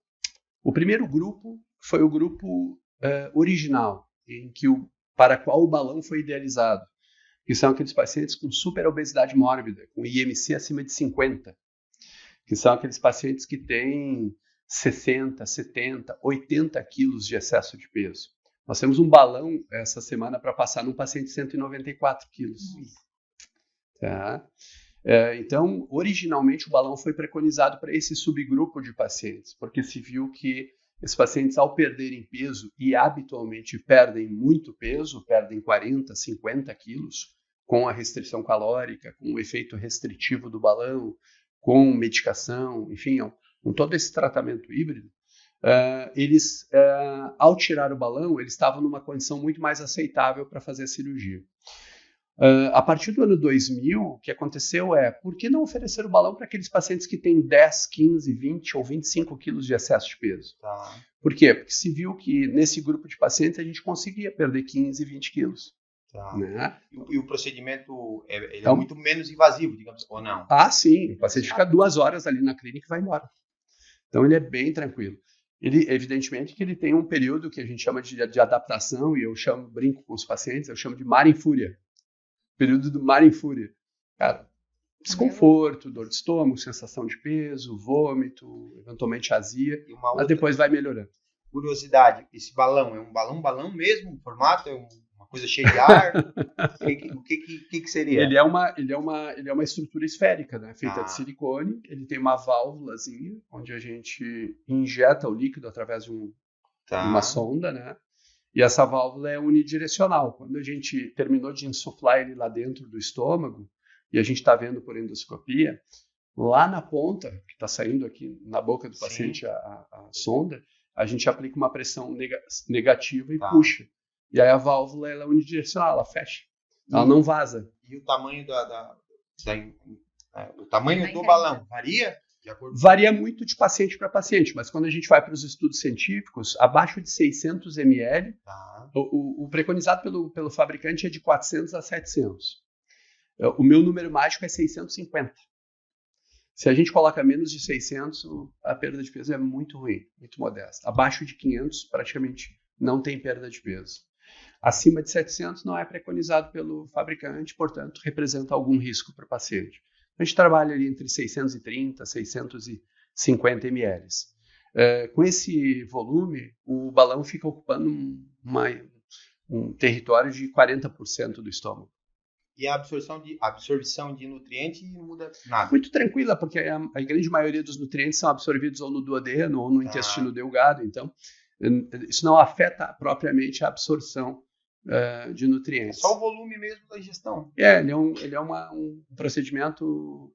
O primeiro grupo foi o grupo original, para qual o balão foi idealizado, que são aqueles pacientes com superobesidade mórbida, com IMC acima de 50, que são aqueles pacientes que têm 60, 70, 80 quilos de excesso de peso. Nós temos um balão essa semana para passar num paciente de 194 quilos. Tá? Então, originalmente o balão foi preconizado para esse subgrupo de pacientes, porque se viu que esses pacientes, ao perderem peso, e habitualmente perdem muito peso, perdem 40, 50 quilos, com a restrição calórica, com o efeito restritivo do balão, com medicação, enfim, com todo esse tratamento híbrido, eles, ao tirar o balão, eles estavam numa condição muito mais aceitável para fazer a cirurgia. A partir do ano 2000, o que aconteceu por que não oferecer o balão para aqueles pacientes que têm 10, 15, 20 ou 25 quilos de excesso de peso? Tá. Por quê? Porque se viu que nesse grupo de pacientes a gente conseguia perder 15, 20 quilos. Tá. Né? E o procedimento ele é muito menos invasivo, digamos, ou não? Ah, sim. O paciente fica 2 horas ali na clínica e vai embora. Então ele é bem tranquilo. Ele, evidentemente, que ele tem um período que a gente chama de adaptação, e brinco com os pacientes, eu chamo de mar em fúria. Período do mar em fúria. Cara, desconforto, dor de estômago, sensação de peso, vômito, eventualmente azia, mas depois vai melhorando. Curiosidade, esse balão é um balão mesmo? O formato é uma coisa cheia de ar? O que seria? Ele é uma estrutura esférica, né? Feita de silicone. Ele tem uma válvulazinha, onde a gente injeta o líquido através de uma sonda, né? E essa válvula é unidirecional. Quando a gente terminou de insuflar ele lá dentro do estômago, e a gente está vendo por endoscopia, lá na ponta, que está saindo aqui na boca do paciente a sonda, a gente aplica uma pressão negativa e puxa. E aí a válvula ela é unidirecional, ela fecha. Ela não vaza. E o tamanho o tamanho do balão varia? Varia muito de paciente para paciente, mas quando a gente vai para os estudos científicos, abaixo de 600 ml, o preconizado pelo fabricante é de 400 a 700. O meu número mágico é 650. Se a gente coloca menos de 600, a perda de peso é muito ruim, muito modesta. Abaixo de 500, praticamente não tem perda de peso. Acima de 700 não é preconizado pelo fabricante, portanto, representa algum risco para o paciente. A gente trabalha ali entre 630 e 650 ml. Com esse volume, o balão fica ocupando um território de 40% do estômago. E a absorção de nutriente não muda nada. Muito tranquila, porque a grande maioria dos nutrientes são absorvidos ou no duodeno ou no intestino delgado, então isso não afeta propriamente a absorção de nutrientes. É só o volume mesmo da ingestão. Ele é um procedimento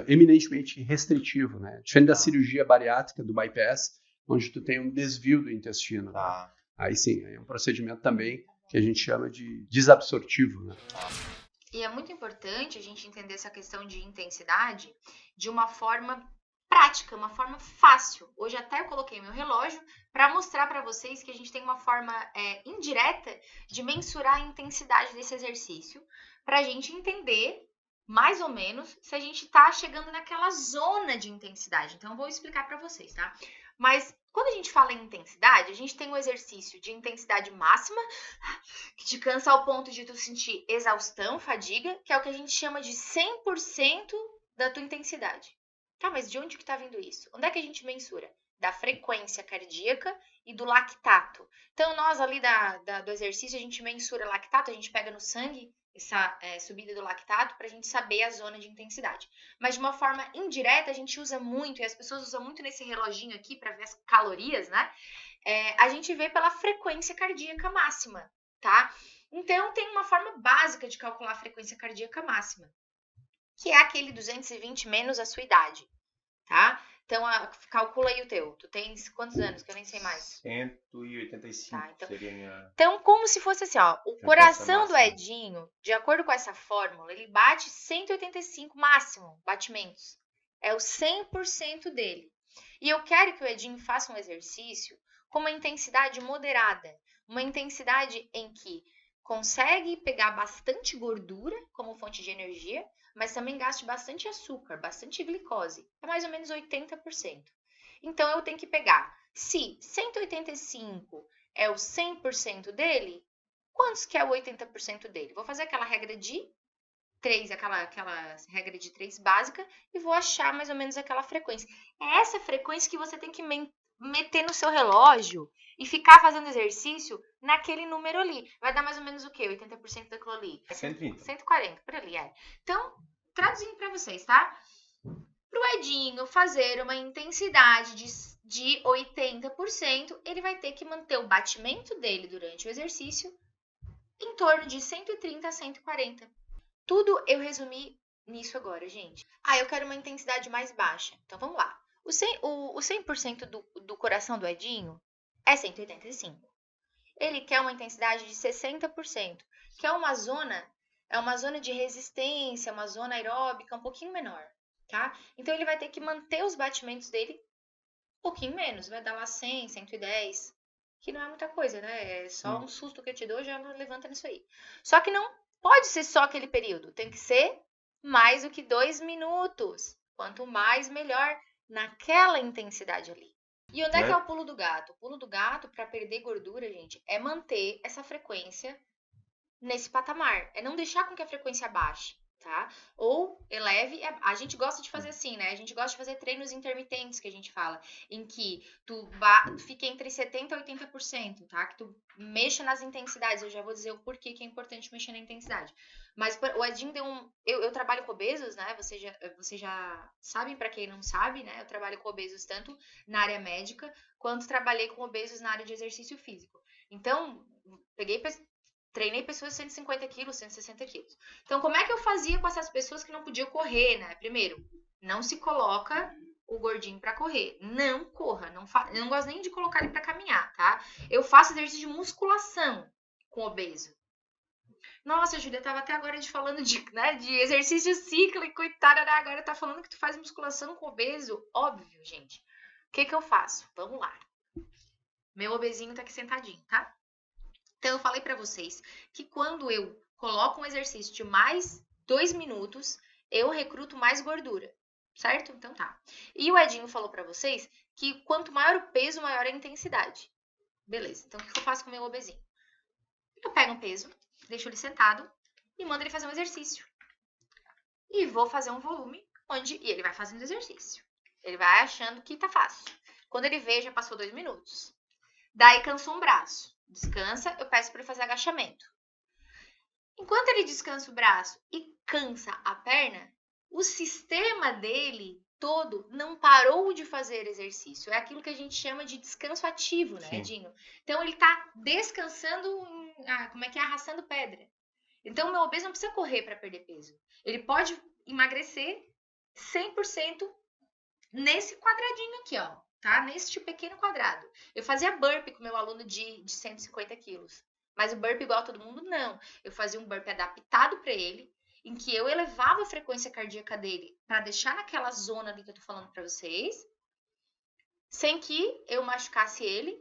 eminentemente restritivo, né? Diferente da cirurgia bariátrica, do bypass, onde tu tem um desvio do intestino. Tá. Aí sim, é um procedimento também que a gente chama de desabsortivo, né? E é muito importante a gente entender essa questão de intensidade de uma forma prática, uma forma fácil. Hoje até eu coloquei meu relógio para mostrar para vocês que a gente tem uma forma indireta de mensurar a intensidade desse exercício, para a gente entender mais ou menos se a gente está chegando naquela zona de intensidade. Então eu vou explicar para vocês, tá? Mas quando a gente fala em intensidade, a gente tem um exercício de intensidade máxima, que te cansa ao ponto de tu sentir exaustão, fadiga, que é o que a gente chama de 100% da tua intensidade. Tá, mas de onde que tá vindo isso? Onde é que a gente mensura? Da frequência cardíaca e do lactato. Então, nós ali do exercício, a gente mensura lactato, a gente pega no sangue essa subida do lactato para a gente saber a zona de intensidade. Mas de uma forma indireta, a gente usa muito, e as pessoas usam muito nesse reloginho aqui para ver as calorias, né? A gente vê pela frequência cardíaca máxima, tá? Então, tem uma forma básica de calcular a frequência cardíaca máxima, que é aquele 220 menos a sua idade, tá? Então, calcula aí o teu. Tu tens quantos anos? Que eu nem sei mais. 185 tá, então, seria minha... Então, como se fosse assim, ó. O coração do Edinho, de acordo com essa fórmula, ele bate 185 máximo batimentos. É o 100% dele. E eu quero que o Edinho faça um exercício com uma intensidade moderada. Uma intensidade em que consegue pegar bastante gordura como fonte de energia, mas também gaste bastante açúcar, bastante glicose. É mais ou menos 80%. Então, eu tenho que pegar, se 185 é o 100% dele, quantos que é o 80% dele? Vou fazer aquela regra de 3, aquela regra de 3 básica, e vou achar mais ou menos aquela frequência. É essa frequência que você tem que meter no seu relógio e ficar fazendo exercício naquele número ali. Vai dar mais ou menos o quê? 80% daquilo ali? 130. 140, por ali, Então, traduzindo para vocês, tá? Pro Edinho fazer uma intensidade de 80%, ele vai ter que manter o batimento dele durante o exercício em torno de 130 a 140. Tudo eu resumi nisso agora, gente. Eu quero uma intensidade mais baixa. Então, vamos lá. O 100% do coração do Edinho é 185. Ele quer uma intensidade de 60%, que é uma zona de resistência, uma zona aeróbica um pouquinho menor, tá? Então, ele vai ter que manter os batimentos dele um pouquinho menos. Vai dar lá 100, 110, que não é muita coisa, né? É só um susto que eu te dou, já levanta nisso aí. Só que não pode ser só aquele período. Tem que ser mais do que 2 minutos. Quanto mais, melhor. Naquela intensidade ali. E onde é que é o pulo do gato? O pulo do gato, para perder gordura, gente, é manter essa frequência nesse patamar. É não deixar com que a frequência baixe, tá? Ou eleve. A gente gosta de fazer assim, né? A gente gosta de fazer treinos intermitentes, que a gente fala, em que tu fica entre 70% e 80%, tá? Que tu mexa nas intensidades. Eu já vou dizer o porquê que é importante mexer na intensidade. Mas o Edinho deu eu trabalho com obesos, né? Vocês já sabem, para quem não sabe, né? Eu trabalho com obesos tanto na área médica, quanto trabalhei com obesos na área de exercício físico. Então, treinei pessoas de 150 quilos, 160 quilos. Então, como é que eu fazia com essas pessoas que não podiam correr, né? Primeiro, não se coloca o gordinho para correr. Não corra. Eu não gosto nem de colocar ele para caminhar, tá? Eu faço exercício de musculação com obeso. Nossa, Júlia, tava até agora falando de exercício cíclico e tarará. Agora tá falando que tu faz musculação com obeso. Óbvio, gente. O que eu faço? Vamos lá. Meu obesinho tá aqui sentadinho, tá? Então, eu falei pra vocês que quando eu coloco um exercício de mais 2 minutos, eu recruto mais gordura, certo? Então, tá. E o Edinho falou pra vocês que quanto maior o peso, maior a intensidade. Beleza, então o que eu faço com o meu obesinho? Eu pego um peso, deixo ele sentado e mando ele fazer um exercício. E vou fazer um volume e ele vai fazendo exercício. Ele vai achando que tá fácil. Quando ele vê, já passou 2 minutos. Daí cansou um braço. Descansa, eu peço para ele fazer agachamento. Enquanto ele descansa o braço e cansa a perna, o sistema dele todo não parou de fazer exercício. É aquilo que a gente chama de descanso ativo, né, Dinho? Então ele tá descansando, arrastando pedra. Então o meu obeso não precisa correr para perder peso. Ele pode emagrecer 100% nesse quadradinho aqui, ó, tá? Neste pequeno quadrado. Eu fazia burpee com meu aluno de 150 quilos. Mas o burpee igual a todo mundo, não. Eu fazia um burpee adaptado para ele, em que eu elevava a frequência cardíaca dele para deixar naquela zona ali que eu tô falando para vocês, sem que eu machucasse ele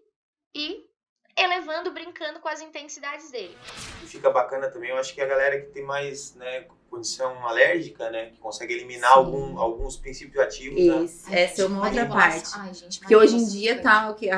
e elevando, brincando com as intensidades dele. E fica bacana também, eu acho que a galera que tem mais, né, condição alérgica, né, que consegue eliminar alguns princípios ativos. Isso, né? essa é uma outra parte. Porque hoje em dia tá o que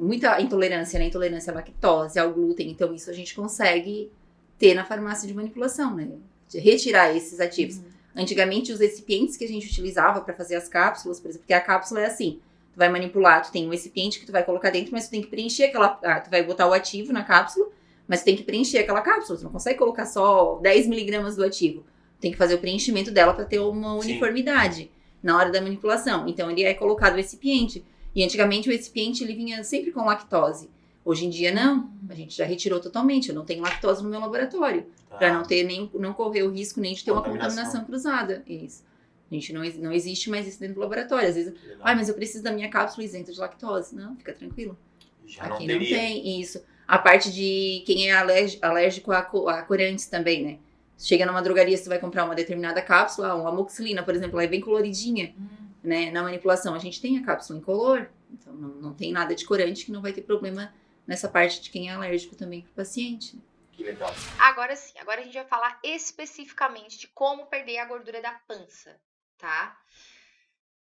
muita intolerância, né? Intolerância à lactose, ao glúten, então isso a gente consegue ter na farmácia de manipulação, né? De retirar esses ativos. Antigamente, os recipientes que a gente utilizava para fazer as cápsulas, por exemplo, porque a cápsula é assim, tu vai manipular, tu tem um recipiente que tu vai colocar dentro, mas tu tem que preencher tu vai botar o ativo na cápsula, mas tu tem que preencher aquela cápsula, tu não consegue colocar só 10 miligramas do ativo, tu tem que fazer o preenchimento dela para ter uma uniformidade na hora da manipulação. Então, ele é colocado o recipiente, e antigamente o recipiente ele vinha sempre com lactose. Hoje em dia, não. A gente já retirou totalmente. Eu não tenho lactose no meu laboratório. Para não correr o risco nem de ter uma contaminação cruzada. Isso. A gente não existe mais isso dentro do laboratório. Às vezes, mas eu preciso da minha cápsula isenta de lactose. Não, fica tranquilo. Já Aqui não não tem isso. A parte de quem é alérgico a corantes também, né? Chega numa drogaria, você vai comprar uma determinada cápsula, uma amoxicilina, por exemplo, ela é bem coloridinha. Né? Na manipulação, a gente tem a cápsula incolor. Então, não tem nada de corante que não vai ter problema nessa parte de quem é alérgico também pro paciente. Que legal. Agora sim, agora a gente vai falar especificamente de como perder a gordura da pança, tá?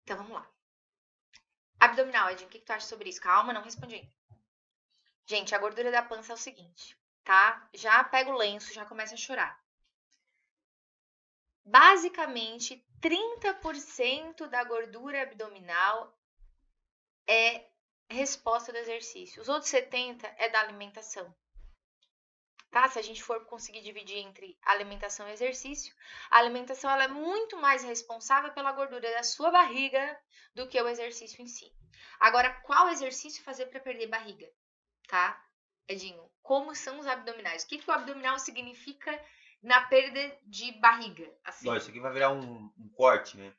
Então vamos lá. Abdominal, Edinho, o que tu acha sobre isso? Calma, não respondi ainda. Gente, a gordura da pança é o seguinte, tá? Já pega o lenço, já começa a chorar. Basicamente, 30% da gordura abdominal é resposta do exercício. Os outros 70% é da alimentação. Tá? Se a gente for conseguir dividir entre alimentação e exercício, a alimentação ela é muito mais responsável pela gordura da sua barriga do que o exercício em si. Agora, qual exercício fazer para perder barriga? Tá? Edinho, como são os abdominais? O que o abdominal significa na perda de barriga? Assim. Bom, isso aqui vai virar um corte, né?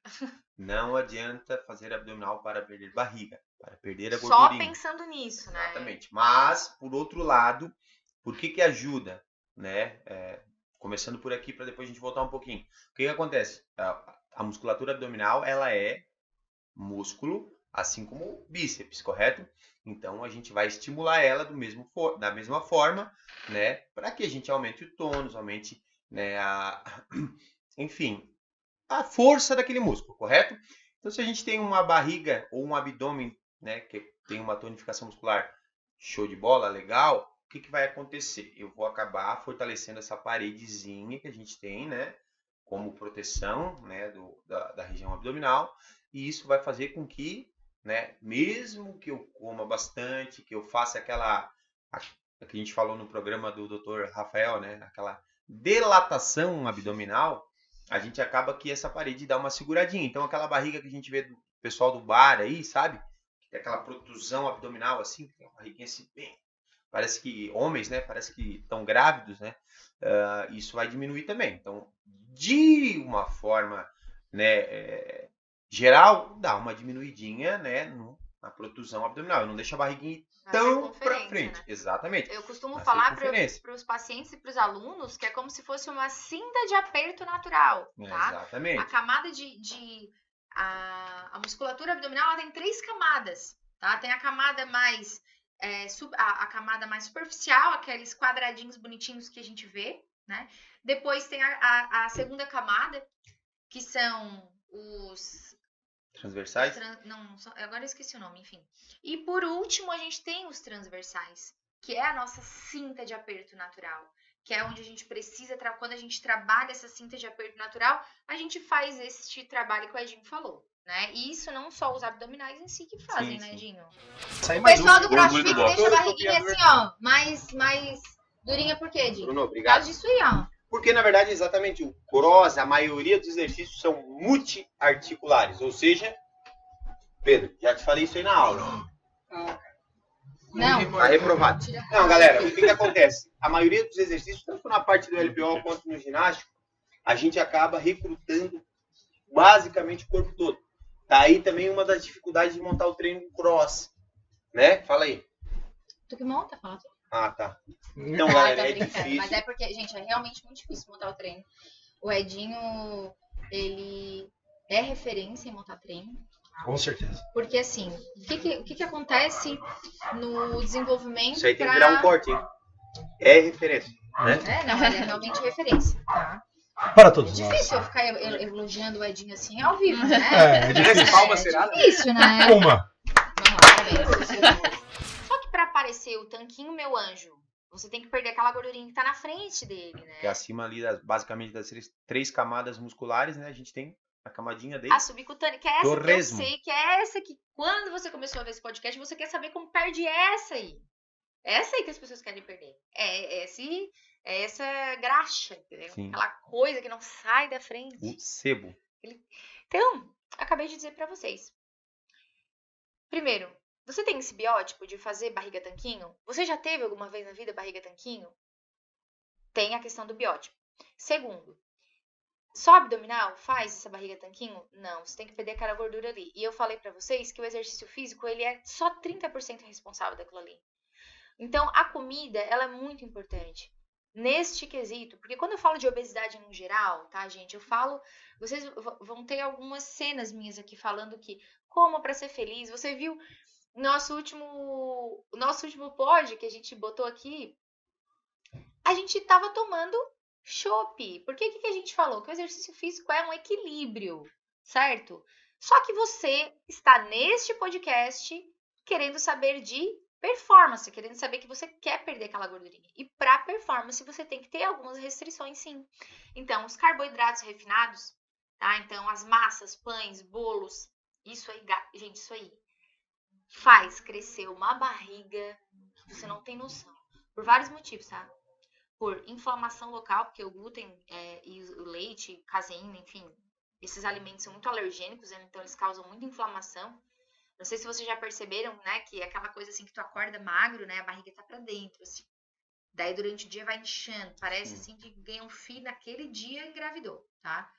Não adianta fazer abdominal para perder barriga, para perder a gordurinha. Só pensando nisso, né? Exatamente. Mas, por outro lado, por que ajuda, né? Começando por aqui para depois a gente voltar um pouquinho. O que acontece? A musculatura abdominal, ela é músculo, assim como o bíceps, correto? Então, a gente vai estimular ela da mesma forma, né? Para que a gente aumente o tônus, aumente, né, enfim, a força daquele músculo, correto? Então, se a gente tem uma barriga ou um abdômen, né, que tem uma tonificação muscular show de bola, legal, o que vai acontecer? Eu vou acabar fortalecendo essa paredezinha que a gente tem, né, como proteção, né, da região abdominal, e isso vai fazer com que, né, mesmo que eu coma bastante, que eu faça aquela que a gente falou no programa do Dr. Rafael, né, aquela dilatação abdominal, a gente acaba que essa parede dá uma seguradinha. Então, aquela barriga que a gente vê do pessoal do bar aí, sabe? Que tem aquela protusão abdominal assim, que tem uma barriguinha assim, bem... Parece que homens, né? Parece que estão grávidos, né? Isso vai diminuir também. Então, de uma forma, né, geral, dá uma diminuidinha, né, na protusão abdominal. Eu não deixo a barriguinha tão pra frente. Né? Exatamente. Eu costumo falar para os pacientes e para os alunos que é como se fosse uma cinta de aperto natural, tá? Exatamente. A camada a musculatura abdominal ela tem 3 camadas, tá? Tem a camada mais a camada mais superficial, aqueles quadradinhos bonitinhos que a gente vê, né? Depois tem a segunda camada, que são Transversais? Agora eu esqueci o nome, enfim. E por último, a gente tem os transversais, que é a nossa cinta de aperto natural, que é onde a gente precisa, quando a gente trabalha essa cinta de aperto natural, a gente faz este trabalho que o Edinho falou, né? E isso não só os abdominais em si que fazem, né, Edinho? O pessoal do CrossFit deixa a barriguinha assim, ó, mais durinha por quê, Edinho? Bruno, Por obrigado. causa disso aí, ó. Porque, na verdade, exatamente o cross, a maioria dos exercícios são multiarticulares. Ou seja, Pedro, já te falei isso aí na aula. Não. Tá reprovado. Não, galera, o que acontece? A maioria dos exercícios, tanto na parte do LPO quanto no ginástico, a gente acaba recrutando basicamente o corpo todo. Tá aí também uma das dificuldades de montar o treino cross. Né? Fala aí. Tu que monta, fala tu. Ah, tá. Então, galera, é brincando, difícil. mas é porque, gente, é realmente muito difícil montar o treino. O Edinho, ele é referência em montar treino. Com certeza. Porque, assim, o que acontece no desenvolvimento Isso aí tem que virar um corte, hein? É referência. Né? Não, ele é realmente referência, tá? Para todos É nós. difícil eu ficar elogiando o Edinho assim ao vivo, né? É difícil. Palma será? Difícil, né? Uma. Vamos lá, parabéns. Só que pra aparecer o tanquinho, meu anjo, você tem que perder aquela gordurinha que tá na frente dele, né? Que acima ali, basicamente, das 3 camadas musculares, né? A gente tem a camadinha dele. A subcutânea, que é essa que eu Torresmo. sei, que é essa que quando você começou a ver esse podcast, você quer saber como perde essa aí. Essa aí que as pessoas querem perder. É essa graxa, entendeu? Sim. Aquela coisa que não sai da frente. O sebo. Então, acabei de dizer pra vocês. Primeiro, você tem esse biótipo de fazer barriga tanquinho? Você já teve alguma vez na vida barriga tanquinho? Tem a questão do biótipo. Segundo, só abdominal faz essa barriga tanquinho? Não, você tem que perder aquela gordura ali. E eu falei pra vocês que o exercício físico, ele é só 30% responsável daquilo ali. Então, a comida, ela é muito importante neste quesito, porque quando eu falo de obesidade no geral, tá, gente, eu falo, vocês vão ter algumas cenas minhas aqui falando que como pra ser feliz, você viu nosso último pod que a gente botou aqui, a gente tava tomando chopp. Por que a gente falou? Que o exercício físico é um equilíbrio, certo? Só que você está neste podcast querendo saber de performance, querendo saber que você quer perder aquela gordurinha. E para performance você tem que ter algumas restrições, sim. Então, os carboidratos refinados, tá? Então, as massas, pães, bolos, isso aí, gente, isso aí faz crescer uma barriga que você não tem noção. Por vários motivos, tá? Por inflamação local, porque o glúten e o leite, caseína, enfim, esses alimentos são muito alergênicos, então eles causam muita inflamação. Não sei se vocês já perceberam, né, que é aquela coisa assim que tu acorda magro, né, a barriga tá pra dentro, assim. Daí durante o dia vai inchando, parece assim que ganha um filho naquele dia engravidou, tá?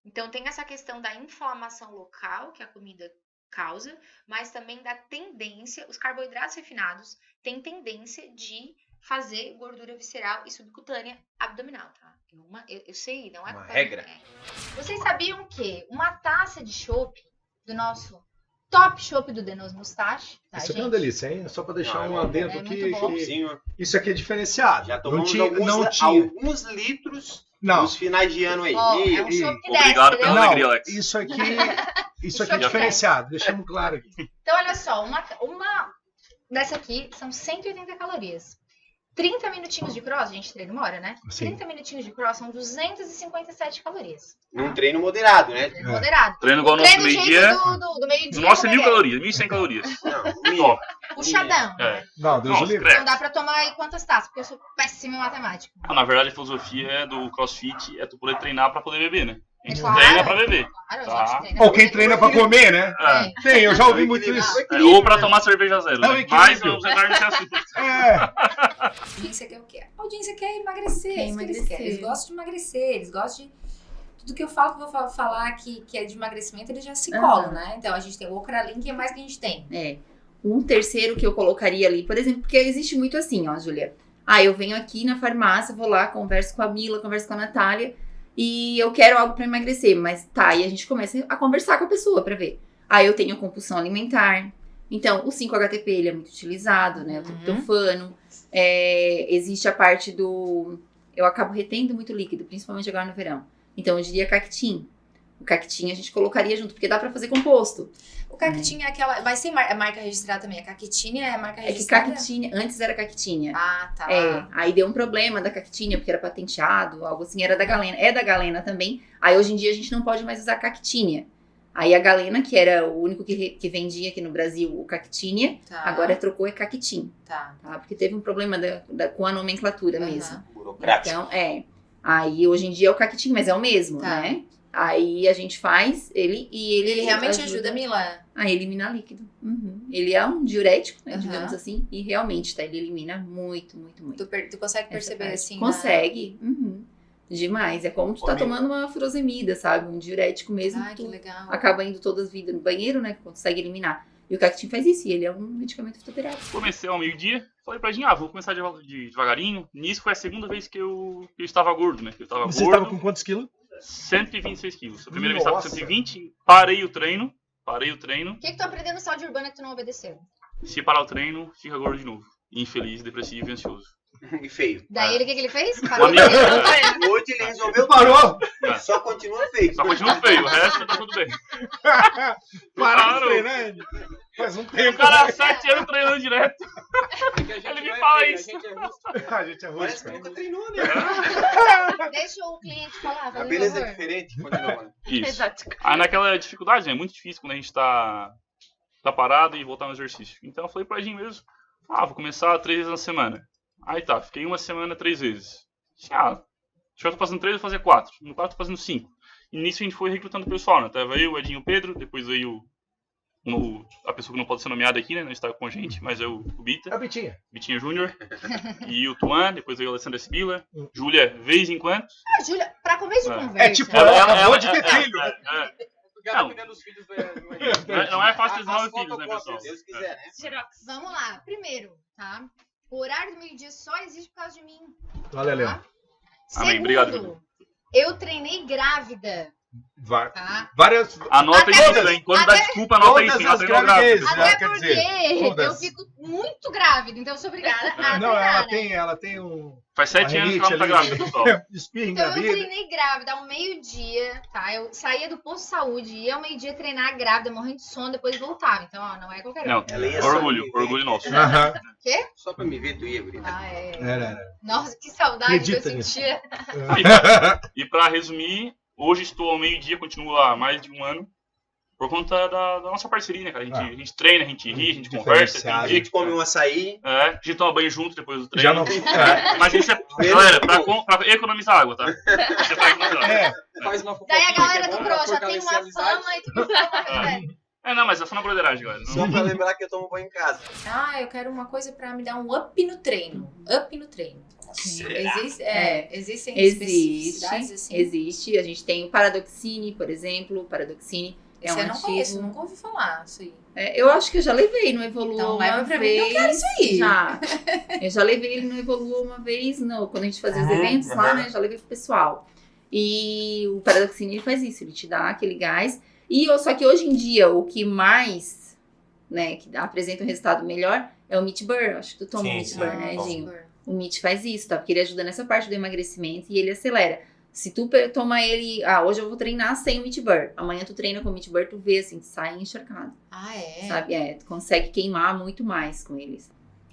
Então tem essa questão da inflamação local que a comida causa, mas também da tendência, os carboidratos refinados têm tendência de fazer gordura visceral e subcutânea abdominal, tá? Eu sei, não é uma regra. Vocês sabiam que uma taça de chopp do nosso top chopp do Denos Mustache, tá, Isso aqui é uma delícia, hein? Só para deixar um adendo aqui. muito Isso aqui é diferenciado. Já tomamos não tinha. alguns litros nos finais de ano aí. É um chopp que Obrigado desce, pela alegria, Alex. Isso aqui é diferenciado, deixamos claro aqui. Então, olha só, uma dessa aqui são 180 calorias. 30 minutinhos de cross, a gente treina 1 hora, né? Sim. 30 minutinhos de cross são 257 calorias. Num treino moderado, né? Treino moderado. Treino igual o nosso meio-dia. Do meio-dia. O nosso é 1000 calorias, 1100 calorias. Não, Puxadão. É. Não, Deus o livre. Então dá pra tomar aí quantas taças? Porque eu sou péssima em matemática. Na verdade, a filosofia do CrossFit é tu poder treinar pra poder beber, né? A gente Claro. treina pra beber. Claro, Tá. gente treina. Ou quem treina para comer, né? É. Tem, eu já ouvi muito isso. Ou pra tomar cerveja zero. É o Né? equilíbrio. Mas vamos entrar nesse assunto. A audiência quer o quê? A audiência quer emagrecer. Quer é isso que eles emagrecer. querem. Eles gostam de emagrecer, eles gostam de. Tudo que eu falo, que eu vou falar que é de emagrecimento, eles já se colam, né? Então a gente tem o Ocralink, e mais que a gente tem. Um terceiro que eu colocaria ali, por exemplo, porque existe muito assim, ó, Júlia. Eu venho aqui na farmácia, vou lá, converso com a Mila, converso com a Natália e eu quero algo pra emagrecer, mas tá, e a gente começa a conversar com a pessoa pra ver. Eu tenho compulsão alimentar, então o 5-HTP ele é muito utilizado, né, o triptofano, existe a parte do... Eu acabo retendo muito líquido, principalmente agora no verão. Então eu diria Cactin, O cactinha a gente colocaria junto, porque dá pra fazer composto. O cactinha é aquela... Vai ser marca registrada também. A caquitinha é marca É que registrada? cactinha, antes era cactinha. Ah, tá. Aí deu um problema da cactinha, porque era patenteado, algo assim, era da Galena. É da Galena também. Aí hoje em dia a gente não pode mais usar cactinha. Aí a Galena, que era o único que vendia aqui no Brasil o cactinha, Tá. agora trocou é cactim, Tá. tá? Porque teve um problema com a nomenclatura Aham. mesmo. Burocrático. Então, Aí hoje em dia é o cactim, mas é o mesmo, Tá. né? Aí a gente faz ele e Ele realmente ajuda, Mila? a eliminar líquido. Uhum. Ele é um diurético, né, Aham. digamos assim, e realmente, tá? Ele elimina muito, muito, muito. Tu consegue Essa perceber parte. assim? Consegue. Uhum. Demais. É como tu tá Amiga. tomando uma furosemida, sabe? Um diurético mesmo. Ai, que tu legal. acaba indo todas as vidas no banheiro, né? Consegue eliminar. E o cactim faz isso. E ele é um medicamento fitoterápico. Comecei ao meio-dia, falei pra Jean, vou começar devagarinho. Nisso foi a segunda vez que eu estava gordo, né? Que eu estava Você gordo. estava com quantos quilos? 126 quilos. A primeira vez estava com Nossa. 120, parei o treino. O que tu aprendeu no saúde urbana que tu não obedeceu? Se parar o treino, fica gordo de novo. Infeliz, depressivo e ansioso. E feio. Daí ele, o que ele fez? Um Parou amigo, de treinar o treino. Hoje ele resolveu Parou? Só continua feio. só continua feio, o resto tá tudo bem. Parou de Parou. treinar, ele? Faz um O tempo. cara há 7 anos treinando direto. Ele me fala isso. A gente é Parece que rústico. nunca treinou, né? Deixa o cliente falar, A faz beleza é favor. diferente. Continua, mano. Isso. Exato. Aí naquela dificuldade, né? É muito difícil quando a gente tá parado e voltar no exercício. Então eu falei pra Jean mesmo, vou começar 3 vezes na semana. Aí tá, fiquei uma semana 3 vezes. Se eu tô fazendo 3, eu vou fazer 4. No 4 eu tô fazendo 5. E nisso a gente foi recrutando o pessoal, né? Tava eu, o Edinho, o Pedro, depois veio a pessoa que não pode ser nomeada aqui, né? Não está com a gente, mas é o Bita, É a Bitinha. Bitinha Júnior. E o Tuan, depois veio a Alessandra Sibila. Júlia, vez em quando. Ah, Júlia, pra começo de É. conversa. É tipo, ela acabou de ter é, filho. Não. Não é fácil ter 9 filhos, né, pessoal? Se Deus quiser, né? Xerox. Vamos lá. Primeiro, tá? O horário do meio-dia só existe por causa de mim. Olha, Leon. Tá? Amém. Segundo, Obrigado, Júlia. eu treinei grávida, tá? Várias. Anota Até- isso, hein? Quando dá desculpa, anota isso. Todas Ela as treinou grávida. gravidezes. Até quer porque dizer, eu todas. fico muito grávida, então eu sou obrigada a Não, treinar, né? ela tem um Faz 7 anos que ela não tá rinite ali. grávida, pessoal. espirro Então eu engravida. treinei grávida ao meio-dia, tá? Eu saía do posto de saúde, ia ao meio-dia treinar grávida, morrendo de sono, depois voltava. Então, ó, não é qualquer um. Não, Ela ia orgulho nosso. Aham. Só pra me ver, tu ia, Brita. Ah, é. Era. Nossa, que saudade Acredita que eu nisso. sentia. E pra resumir, hoje estou ao meio-dia, continuo há mais de um ano, por conta da nossa parceria, né, cara? A gente treina, a gente ri, a gente conversa. Tem A dia gente come um açaí. a gente toma banho junto depois do treino. Já não. Mas isso é, galera, pra economizar água, tá? Isso é pra economizar água. É, Faz uma Daí a fofoquinha galera que é do bom Pro pra já tem fortalecer a uma amizade. fama e tu me fala uma coisa. Não, mas é só na broderagem, galera. Só pra lembrar que eu tomo banho em casa. Eu quero uma coisa pra me dar um up no treino. Up no treino. Existem especificidades assim? Existe. A gente tem o Paradoxine, por exemplo. Paradoxine é Esse um eu não ativo. conheço, nunca ouvi falar isso aí. Eu acho que eu já levei no Evolua Então, uma leva pra mim, vez. eu quero isso aí. Já. Eu já levei ele no Evolua uma vez, quando a gente fazia os eventos lá, né? Já levei pro pessoal. E o Paradoxine ele faz isso, ele te dá aquele gás. Só que hoje em dia, o que mais, né, que apresenta um resultado melhor é o Meat Burn. Acho que tu toma o Meat Burn, né, Dinho? O Meat faz isso, tá? Porque ele ajuda nessa parte do emagrecimento e ele acelera. Se tu toma ele, hoje eu vou treinar sem o Meat Burn. Amanhã tu treina com o Meat Burn, tu vê assim, tu sai encharcado. Ah, é? Sabe? Tu consegue queimar muito mais com eles.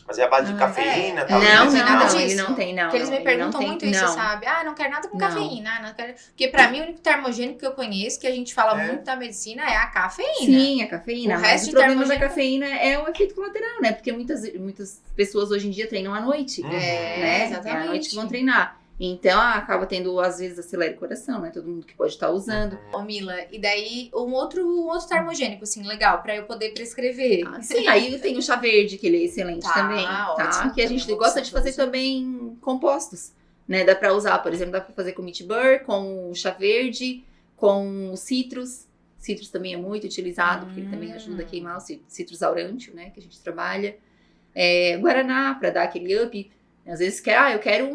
Mas é a base de cafeína, tal. Não, tem nada ele disso. não tem, não. Porque eles me ele perguntam não tem, muito isso, não. sabe? Não quero nada com Não. cafeína. Não quero... Porque pra mim o único termogênico que eu conheço, que a gente fala muito da medicina, é a cafeína. Sim, a cafeína. O Mas resto o de problema da termogênico- cafeína é o efeito colateral, né? Porque muitas pessoas hoje em dia treinam à noite. né? Exatamente. É à noite que vão treinar. Então, acaba tendo, às vezes, acelera o coração, né? Todo mundo que pode estar usando. Ô, Mila, e daí um outro termogênico, assim, legal, pra eu poder prescrever. Sim, aí tem o chá verde, que ele é excelente Tá, também, ótimo, Que a também gente é uma gosta opção de pra fazer usar. também compostos, né? Dá pra usar, por exemplo, dá pra fazer com Meat Burn, com o chá verde, com o citrus. Citrus também é muito utilizado, porque ele também ajuda a queimar o citrus aurantium, né? Que a gente trabalha. Guaraná, pra dar aquele up. Às vezes eu quero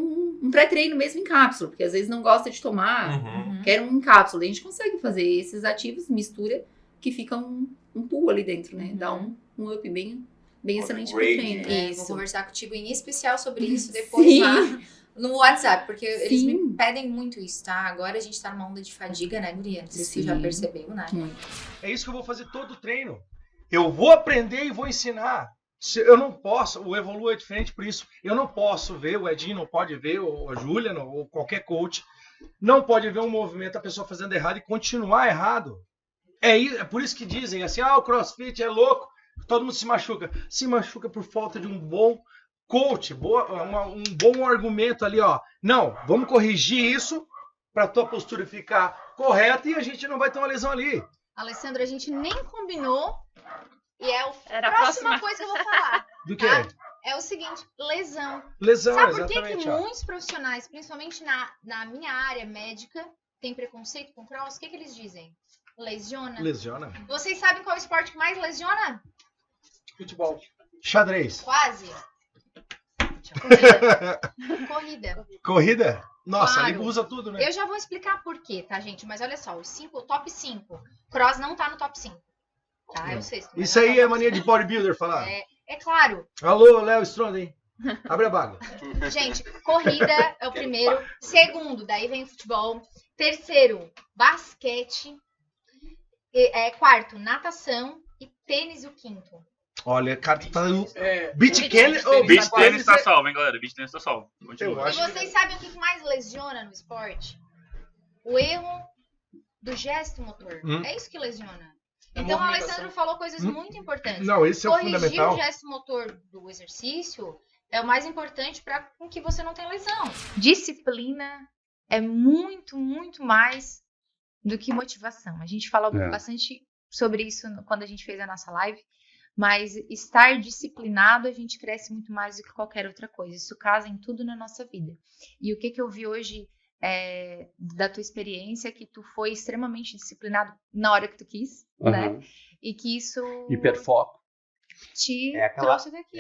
um pré-treino mesmo em cápsula, porque às vezes não gosta de tomar, quero um em cápsula. A gente consegue fazer esses ativos, mistura, que fica um pool ali dentro, né? Dá um up bem Bem excelente pro Great. treino. Vou Isso. conversar contigo em especial sobre isso depois Sim. lá no WhatsApp, porque eles Sim. me pedem muito isso, tá? Agora a gente tá numa onda de fadiga, né, guria? Não sei se você já Sim. percebeu, né? Muito. É isso que eu vou fazer todo o treino. Eu vou aprender e vou ensinar. Eu não posso, o Evolua é diferente por isso. Eu não posso ver, o Edinho não pode ver, ou a Júlia, ou qualquer coach, não pode ver um movimento, a pessoa fazendo errado e continuar errado. É por isso que dizem assim, o CrossFit é louco, todo mundo se machuca. Se machuca por falta de um bom coach, um bom argumento ali, ó. Não, vamos corrigir isso para a tua postura ficar correta e a gente não vai ter uma lesão ali. Alessandro, a gente nem combinou e é a Era a próxima próxima. coisa que eu vou falar. Do que? É o seguinte, lesão. Lesão, Sabe por que exatamente. que Ó. muitos profissionais, principalmente na minha área médica, têm preconceito com cross? O que eles dizem? Lesiona. Lesiona. Vocês sabem qual é o esporte que mais lesiona? Futebol. Xadrez. Quase. Corrida. Corrida? Nossa, Claro. ali usa tudo, né? Eu já vou explicar por quê, tá, gente? Mas olha só, o top 5. Cross não tá no top 5. Tá? É o sexto. mas Isso não aí tá é no top mania de 5. bodybuilder falar. É claro. Alô, Léo Stronda, abre a baga. Gente, corrida é o primeiro. Segundo, daí vem o futebol. Terceiro, basquete. Quarto, natação. E tênis, o quinto. Olha, cara, tá falando beach tennis. Beach tênis tá salvo, hein, galera? Beach tênis tá salvo. Eu Continua. E acho vocês sabem o que mais lesiona no esporte? O erro do gesto motor. É isso que lesiona. Então, o Alessandro falou coisas muito importantes. Não, esse é o Corrigir fundamental. o gesto motor do exercício é o mais importante para que você não tenha lesão. Disciplina é muito, muito mais do que motivação. A gente fala bastante sobre isso quando a gente fez a nossa live, mas estar disciplinado a gente cresce muito mais do que qualquer outra coisa. Isso casa em tudo na nossa vida. E o que eu vi hoje da tua experiência é que tu foi extremamente disciplinado na hora que tu quis, né? E que isso Hiperfoco. te É aquela- trouxe daqui.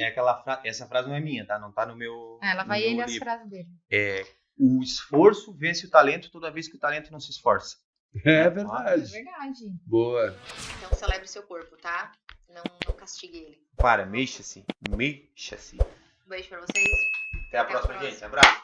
Essa frase não é minha, tá? Não tá no meu. Ela vai no meu ele as livro. frases dele. O esforço vence o talento toda vez que o talento não se esforça. É É verdade. verdade. Boa. Então celebre seu corpo, tá? Não castigue ele. Para, mexa-se. Mexa-se. Um beijo pra vocês. Até a próxima, gente. Abraço.